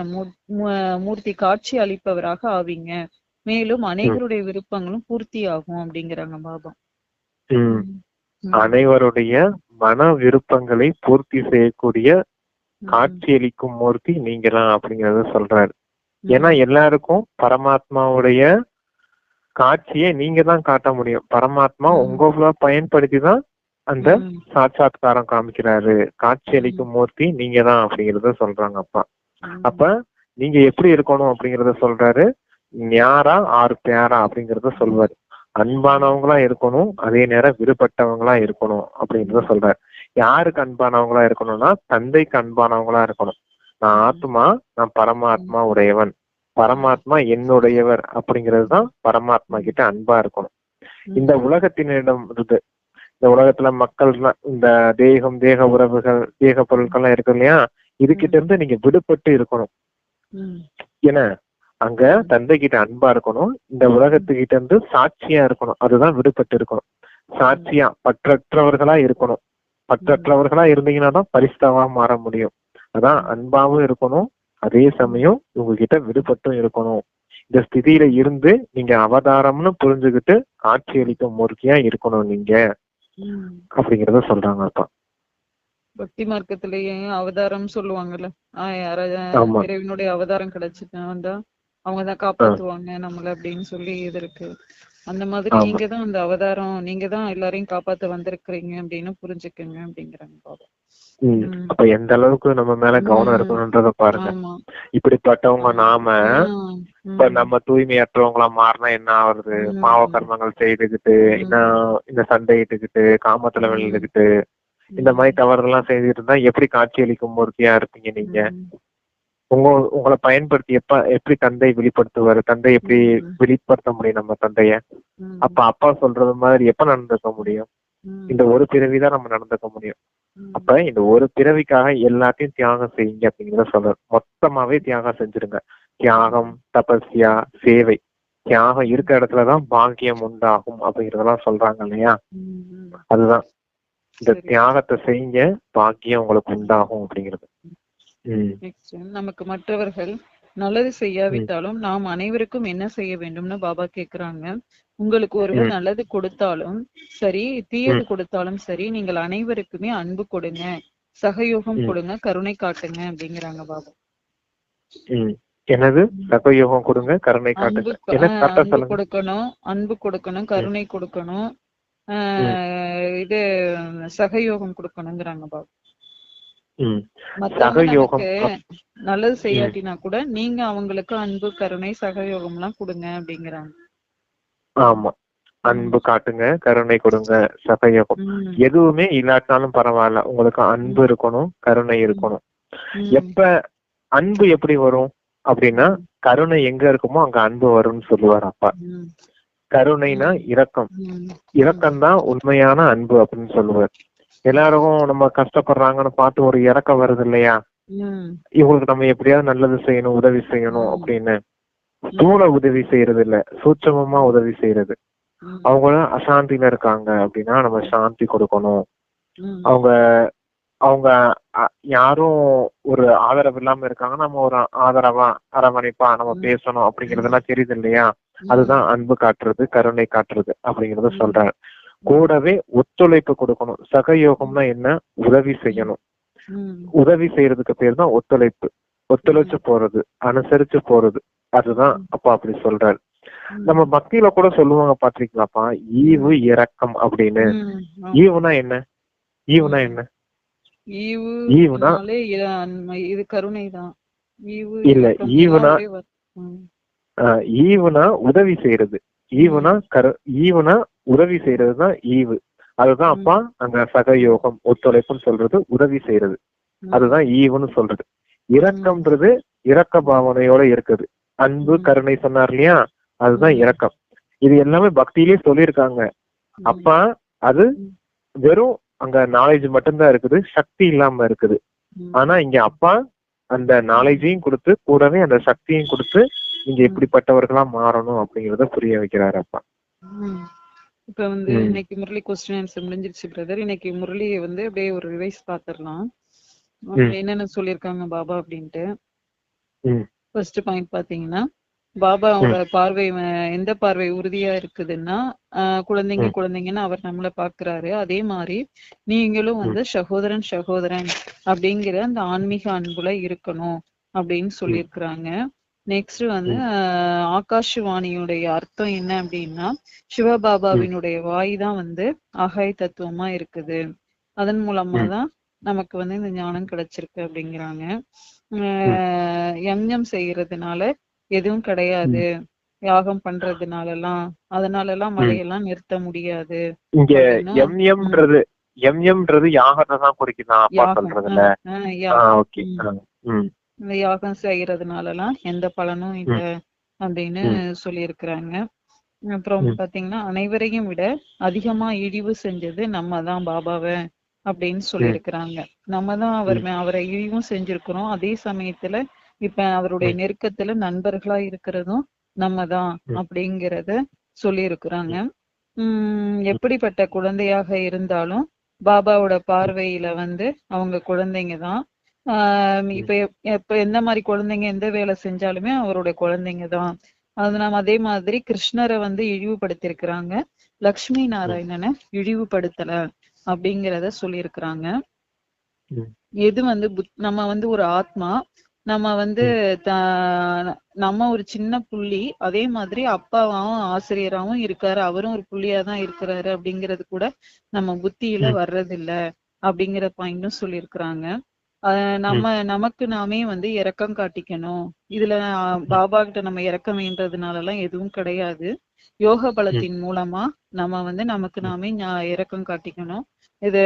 மூர்த்தி காட்சி அளிப்பவராக ஆவீங்க. மேலும் அனைவருடைய விருப்பங்களும் பூர்த்தி ஆகும் அப்படிங்கிறாங்க பாபா. அனைவருடைய மன விருப்பங்களை பூர்த்தி செய்யக்கூடிய காட்சியளிக்கும் மூர்த்தி நீங்க தான் அப்படிங்கறத சொல்றாரு. ஏன்னா எல்லாருக்கும் பரமாத்மாவுடைய காட்சியை நீங்க தான் காட்ட முடியும். பரமாத்மா உங்களை பயன்படுத்தி தான் அந்த சாட்சாத்காரம் காமிக்கிறாரு. காட்சி அளிக்கும் மூர்த்தி நீங்க தான் அப்படிங்கறத சொல்றாங்க அப்பா. அப்ப நீங்க எப்படி இருக்கணும் அப்படிங்கறத சொல்றாரு. ஞாரா ஆறு பேரா அப்படிங்கறத சொல்வாரு. அன்பானவங்களா இருக்கணும், அதே நேரம் விருப்பப்பட்டவங்களா இருக்கணும் அப்படிங்கறத சொல்றாரு. யாருக்கு அன்பானவங்களா இருக்கணும்னா தந்தைக்கு அன்பானவங்களா இருக்கணும். நான் ஆத்மா, நான் பரமாத்மா உடையவன், பரமாத்மா என்னுடையவர் அப்படிங்கிறது தான் பரமாத்மா கிட்ட அன்பா இருக்கணும். இந்த உலகத்தினிடம் இருந்து, இந்த உலகத்துல மக்கள் இந்த தேகம், தேக உறவுகள், தேக பொருட்கள்லாம் இருக்கு இல்லையா, இதுகிட்ட இருந்து நீங்க விடுபட்டு இருக்கணும். ஏன்னா அங்க தந்தை கிட்ட அன்பா இருக்கணும், இந்த உலகத்துக்கிட்ட இருந்து சாட்சியா இருக்கணும், அதுதான் விடுபட்டு இருக்கணும். சாட்சியா பற்றற்றவர்களா இருக்கணும். பற்றற்றவர்களா இருந்தீங்கன்னா தான் பரிசுத்தவா மாற முடியும். அதான் அன்பாவும் இருக்கணும், அதே சமயம் உங்ககிட்ட விடுபட்டும் இருக்கணும். இந்த ஸ்திதியில இருந்து நீங்க அவதாரம்னு புரிஞ்சுக்கிட்டு காட்சி அளிக்கும் மூர்த்தியா இருக்கணும் நீங்க அப்படிங்கறத சொல்றாங்க அப்பா. பக்தி மார்க்கத்திலேயே அவதாரம் சொல்லுவாங்கல்ல. யாராவது ஆமா. இறைவனுடைய அவதாரம் கிடைச்சிட்டா வந்தா அவங்கதான் ஆ, காப்பாத்துவாங்க நம்மள அப்படின்னு சொல்லி இது இருக்கு. அந்த மாதிரி ஆமா. நீங்கதான் அந்த அவதாரம், நீங்கதான் எல்லாரையும் காப்பாத்த வந்திருக்கிறீங்க அப்படின்னு புரிஞ்சுக்கங்க அப்படிங்கிறாங்க பாபா. அப்ப எந்த அளவுக்கு நம்ம மேல கவனம் இருக்கணும்ன்றத பாருங்க. ஆமா. இப்படிப்பட்டவங்க நாம இப்ப உம் நம்ம தூய்மையற்றவங்களா மாறினா என்ன ஆகுறது? பாவ கர்மங்கள் செய்துகிட்டு, இன்னும் இந்த சண்டையிட்டுக்கிட்டு, காமத்துல விழுந்துகிட்டு, இந்த மாதிரி தவறுலாம் செய்துட்டு இருந்தா எப்படி காட்சியளிக்கும் மூர்த்தியா இருப்பீங்க நீங்க? உங்களை பயன்படுத்தி எப்படி தந்தை வெளிப்படுத்துவாரு? தந்தை எப்படி வெளிப்படுத்த முடியும் நம்ம தந்தைய? அப்ப அப்பா சொல்றது மாதிரி எப்ப நடந்துக்க முடியும்? இந்த ஒரு பிறவிதான் நம்ம நடந்துக்க முடியும். அப்ப இந்த ஒரு பிறவிக்காக எல்லாத்தையும் தியாகம் செய்யுங்க அப்படிங்கிறத சொல்றாரு. மொத்தமாவே தியாகம் செஞ்சிருங்க. தியாகம், தபஸ்யா, சேவை. தியாகம் இருக்க இடத்துலதான் பாக்கியம் உண்டாகும் அப்படிங்கறதெல்லாம் சொல்றாங்க இல்லையா? அதுதான் இந்த தியாகத்தை செய்யுங்க, பாக்கியம் உங்களுக்கு உண்டாகும் அப்படிங்கிறது. நமக்கு மற்றவர்கள் நல்லது செய்யாவிட்டாலும் நாம் அனைவருக்கும் என்ன செய்ய வேண்டும்னு பாபா கேக்குறாங்க. உங்களுக்கு ஒருவர் நல்லது கொடுத்தாலும் சரி, தீயது கொடுத்தாலும் சரி, நீங்கள் அனைவருக்குமே அன்பு கொடுங்க, சகயோகம் கொடுங்க, கருணை காட்டுங்க அப்படிங்கிறாங்க பாபா. என்னது சகயோகம் கொடுங்க, கருணை காட்டுங்க? அன்பு கொடுக்கணும், அன்பு கொடுக்கணும், கருணை கொடுக்கணும், இது சகயோகம் கொடுக்கணுங்கிறாங்க பாபா. மத்தவங்க நல்லது செய்யாட்டினா கூட நீங்க அவங்களுக்கு அன்பு, கருணை, சகயோகம் எல்லாம் கொடுங்க அப்படிங்கிறாங்க. ஆமா, அன்பு காட்டுங்க, கருணை கொடுங்க, சகயோகம் எதுவுமே இல்லாட்டாலும் பரவாயில்ல, உங்களுக்கு அன்பு இருக்கணும், கருணை இருக்கணும். எப்ப அன்பு எப்படி வரும் அப்படின்னா, கருணை எங்க இருக்குமோ அங்க அன்பு வரும்னு சொல்லுவார் அப்பா. கருணைனா இரக்கம், இரக்கம் தான் உண்மையான அன்பு அப்படின்னு சொல்லுவார். எல்லாரும் நம்ம கஷ்டப்படுறாங்கன்னு பார்த்து ஒரு இறக்கம் வருது இல்லையா? இவங்களுக்கு நம்ம எப்படியாவது நல்லது செய்யணும், உதவி செய்யணும் அப்படின்னு. ஸ்தூல உதவி செய்யறது இல்ல, சூட்சமமா உதவி செய்யறது. அவங்க அசாந்தியில இருக்காங்க அப்படின்னா நம்ம சாந்தி கொடுக்கணும். அவங்க அவங்க யாரும் ஒரு ஆதரவு இல்லாம இருக்காங்க, நம்ம ஒரு ஆதரவா அரவணைப்பா நம்ம பேசணும் அப்படிங்கறதெல்லாம் தெரியுது இல்லையா? அதுதான் அன்பு காட்டுறது, கருணை காட்டுறது அப்படிங்கறத சொல்றாங்க. கூடவே ஒத்துழைப்பு கொடுக்கணும். சகயோகம்னா என்ன? உதவி செய்யணும். உதவி செய்யறதுக்கு பேர் தான் ஒத்துழைப்பு. ஒத்துழைச்சு போறது, அனுசரிச்சு போறது, அதுதான் அப்பா அப்படி சொல்றாரு. நம்ம பக்தியில கூட சொல்லுவாங்க பாத்திருக்கீங்களாப்பா, ஈவு இரக்கம் அப்படின்னு. ஈவுனா என்ன? ஈவுனா என்ன? ஈவுனா இது கருணைதான். இல்ல, ஈவுனா ஈவுனா உதவி செய்யறது. ஈவுனா உதவி செய்யறதுதான் ஈவு. அதுதான் அப்பா அந்த சகயோகம், ஒத்துழைப்புன்னு சொல்றது உதவி செய்யறது. அதுதான் ஈவுன்னு சொல்றது. இரக்கம்ன்றது இரக்க பாவனையோட இருக்குது. அன்பு, கருணை சொன்னார் இல்லையா? அதுதான் இரக்கம். இது எல்லாமே பக்தியிலேயே சொல்லியிருக்காங்க. அப்பா அது வெறும் அங்க நாலேஜ் மட்டும்தான் இருக்குது, சக்தி இல்லாம இருக்குது. ஆனா இங்க அப்பா அந்த நாலேஜையும் கொடுத்து கூடவே அந்த சக்தியும் கொடுத்து நீங்க இப்படிப்பட்டவர்களா மாறணும் அப்படிங்கறத புரிய வைக்கிறாரு அப்பா. இப்ப இன்னைக்கு முரளி கொஸ்டின் ஆன்சர் முடிஞ்சிருச்சு பிரதர். இன்னைக்கு முரளியை அப்படியே ஒரு ரிவைஸ் பாத்துரலாம். என்னென்ன சொல்லிருக்காங்க பாபா அப்படின்ட்டு. ஃபர்ஸ்ட் பாயிண்ட் பாத்தீங்கன்னா, பாபாவோட பார்வை எந்த பார்வை உறுதியா இருக்குதுன்னா, குழந்தைங்கன்னு அவர் நம்மள பாக்குறாரு. அதே மாதிரி நீங்களும் சகோதரன் அப்படிங்கிற அந்த ஆன்மீக அன்புல இருக்கணும் அப்படின்னு சொல்லியிருக்கிறாங்க. நெக்ஸ்ட் ஆகாஷ்வாணியுடைய அர்த்தம் என்ன அப்படின்னா, சிவபாபாவினுடைய வாய் தான் அகை தத்துவமா இருக்குது. அதன் மூலமா தான் நமக்கு இந்த ஞானம் கிடைச்சிருக்கு அப்படிங்கிறாங்க. யஞ்ஞம் செய்யறதுனால எதுவும் கிடையாது, யாகம் பண்றதுனாலலாம் அதனாலலாம் மழையெல்லாம் நிறுத்த முடியாது. இங்க எம்எம்ன்றது யாகத்தை தான் குறிக்குதான் அப்பா சொல்றதுல. ஓகே. இந்த யாகம் செய்யறதுனாலலாம் எந்த பலனும் இல்ல அப்படின்னு சொல்லியிருக்கிறாங்க. அப்புறம் பாத்தீங்கன்னா, அனைவரையும் விட அதிகமா இழிவு செஞ்சது நம்ம தான் பாபாவை அப்படின்னு சொல்லியிருக்கிறாங்க. நம்ம தான் அவரை இழிவும் செஞ்சிருக்கிறோம். அதே சமயத்துல இப்ப அவருடைய நெருக்கத்துல நண்பர்களா இருக்கிறதும் நம்ம தான் அப்படிங்கிறத சொல்லியிருக்கிறாங்க. எப்படிப்பட்ட குழந்தையாக இருந்தாலும் பாபாவோட பார்வையில அவங்க குழந்தைங்க தான். இப்ப எந்த மாதிரி குழந்தைங்க எந்த வேலை செஞ்சாலுமே அவருடைய குழந்தைங்க தான். அது நம்ம அதே மாதிரி கிருஷ்ணரை வந்து இழிவுபடுத்திருக்கிறாங்க, லக்ஷ்மி நாராயணனை இழிவுபடுத்தல அப்படிங்கிறத சொல்லியிருக்கிறாங்க. எது வந்து நம்ம வந்து ஒரு ஆத்மா, நம்ம வந்து நம்ம ஒரு சின்ன புள்ளி, அதே மாதிரி அப்பாவாவும் ஆசிரியராவும் இருக்காரு, அவரும் ஒரு புள்ளியாதான் இருக்கிறாரு அப்படிங்கிறது கூட நம்ம புத்தியில வர்றதில்ல அப்படிங்கிற பாயிண்டும் சொல்லியிருக்கிறாங்க. நமக்கு நாமே வந்து இரக்கம் காட்டிக்கணும். இதுல பாபா கிட்ட நம்ம இரக்கம் வேண்டதுனால எல்லாம் எதுவும் கிடையாது. யோக பலத்தின் மூலமா நம்ம வந்து நமக்கு நாமே இரக்கம் காட்டிக்கணும். இது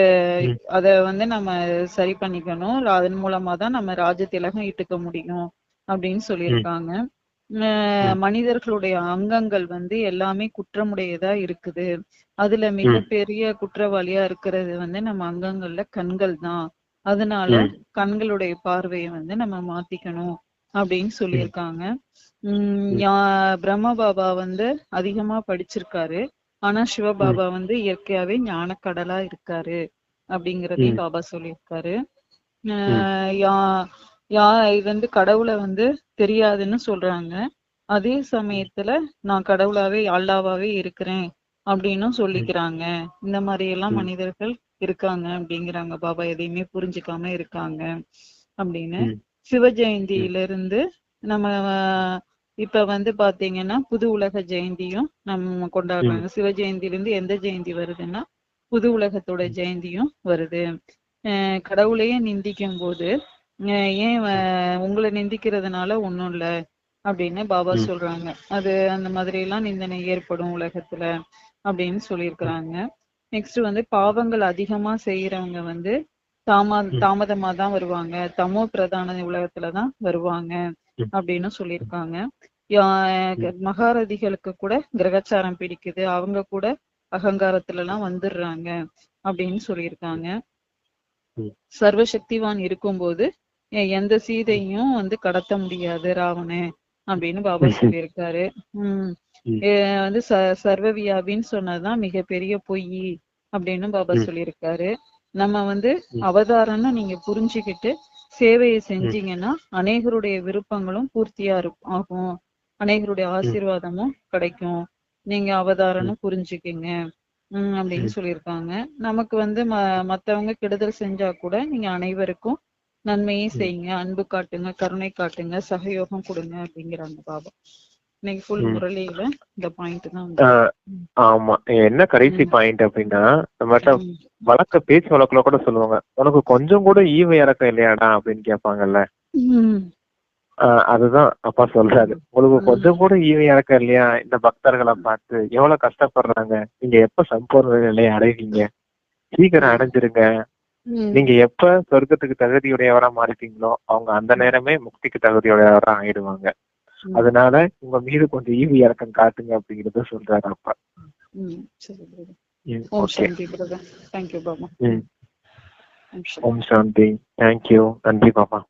அத வந்து நம்ம சரி பண்ணிக்கணும். அதன் மூலமா தான் நம்ம ராஜ திலகம் இட்டுக்க முடியும் அப்படின்னு சொல்லியிருக்காங்க. மனிதர்களுடைய அங்கங்கள் வந்து எல்லாமே குற்றமுடையதா இருக்குது. அதுல மிகப்பெரிய குற்றவாளியா இருக்கிறது வந்து நம்ம அங்கங்கள்ல கண்கள் தான். அதனால கண்களுடைய பார்வையை வந்து நம்ம மாத்திக்கணும் அப்படின்னு சொல்லியிருக்காங்க. பிரம்ம பாபா வந்து அதிகமா படிச்சிருக்காரு, ஆனா சிவபாபா வந்து இயற்கையாவே ஞானக்கடலா இருக்காரு அப்படிங்கறதையும் பாபா சொல்லியிருக்காரு. இது வந்து கடவுளை வந்து தெரியாதுன்னு சொல்றாங்க, அதே சமயத்துல நான் கடவுளாவே அல்லாவாவே இருக்கிறேன் அப்படின்னு சொல்லிக்கிறாங்க. இந்த மாதிரி எல்லாம் மனிதர்கள் இருக்காங்க அப்படிங்கிறாங்க பாபா, எதையுமே புரிஞ்சுக்காம இருக்காங்க அப்படின்னு. சிவ ஜெயந்தியில இருந்து நம்ம இப்ப வந்து பாத்தீங்கன்னா புது உலக ஜெயந்தியும் நம்ம கொண்டாடுறாங்க. சிவ ஜெயந்தில இருந்து எந்த ஜெயந்தி வருதுன்னா புது உலகத்தோட ஜெயந்தியும் வருது. கடவுளையே நிந்திக்கும் போது ஏன் உங்களை நிந்திக்கிறதுனால ஒண்ணும் இல்ல அப்படின்னு பாபா சொல்றாங்க. அது அந்த மாதிரி எல்லாம் நிந்தனை ஏற்படும் உலகத்துல அப்படின்னு சொல்லியிருக்கிறாங்க. நெக்ஸ்ட் வந்து பாவங்கள் அதிகமா செய்யறவங்க வந்து தாமதமா தான் வருவாங்க, தமோ பிரதான உலகத்துலதான் வருவாங்க அப்படின்னு சொல்லியிருக்காங்க. மகாரதிகளுக்கு கூட கிரகச்சாரம் பிடிக்குது, அவங்க கூட அகங்காரத்துல எல்லாம் வந்துடுறாங்க அப்படின்னு சொல்லியிருக்காங்க. சர்வசக்திவான் இருக்கும்போது எந்த சீதையும் வந்து கடத்த முடியாது ராவணன் அப்படின்னு பாபா சொல்லியிருக்காரு. வந்து சர்வவியாபின்னு சொன்னதுதான் மிகப்பெரிய பொய் அப்படின்னு பாபா சொல்லியிருக்காரு. நம்ம வந்து அவதாரம்னு நீங்க புரிஞ்சுக்கிட்டு சேவையை செஞ்சீங்கன்னா அநேகருடைய விருப்பங்களும் பூர்த்தியா ஆகும், அநேகருடைய ஆசீர்வாதமும் கிடைக்கும். நீங்க அவதாரம்னு புரிஞ்சுக்கிங்க அப்படின்னு சொல்லியிருக்காங்க. நமக்கு வந்து மத்தவங்க கெடுதல் செஞ்சா கூட நீங்க அனைவருக்கும் நன்மையை செய்யுங்க, அன்பு காட்டுங்க, கருணை காட்டுங்க, சகயோகம் கொடுங்க அப்படிங்கிறாங்க பாபா. இன்னைக்கு ஃபுல் முரளியில இந்த பாயிண்ட் தான். ஆமா, என்ன கடைசி பாயிண்ட் அப்படின்னா, நம்மகிட்ட வழக்க பேச்சு வழக்குல கூட சொல்லுவாங்க, உனக்கு கொஞ்சம் கூட ஈவு இறக்கம் இல்லையாடா அப்படின்னு கேட்பாங்கல்ல. அதுதான் அப்பா சொல்றாரு, உங்களுக்கு கொஞ்சம் கூட ஈவு இறக்கம் இல்லையா, இந்த பக்தர்களை பார்த்து எவ்வளவு கஷ்டப்படுறாங்க, நீங்க எப்ப சம்பூர்ண நிலையை அடைவீங்க, சீக்கிரம் அடைஞ்சிருங்க. நீங்க எப்ப சொர்க்கத்துக்கு தகுதியுடையவரா மாறிட்டீங்களோ அவங்க அந்த நேரமே முக்திக்கு தகுதியுடையவரா ஆயிடுவாங்க. அதனால உங்க மீது கொஞ்சம் ஈவு இறக்கம் காட்டுங்க அப்படிங்கறத சொல்றாரு அப்பா. ஓம் சாந்தி. தேங்க்யூ. நன்றி பாபா.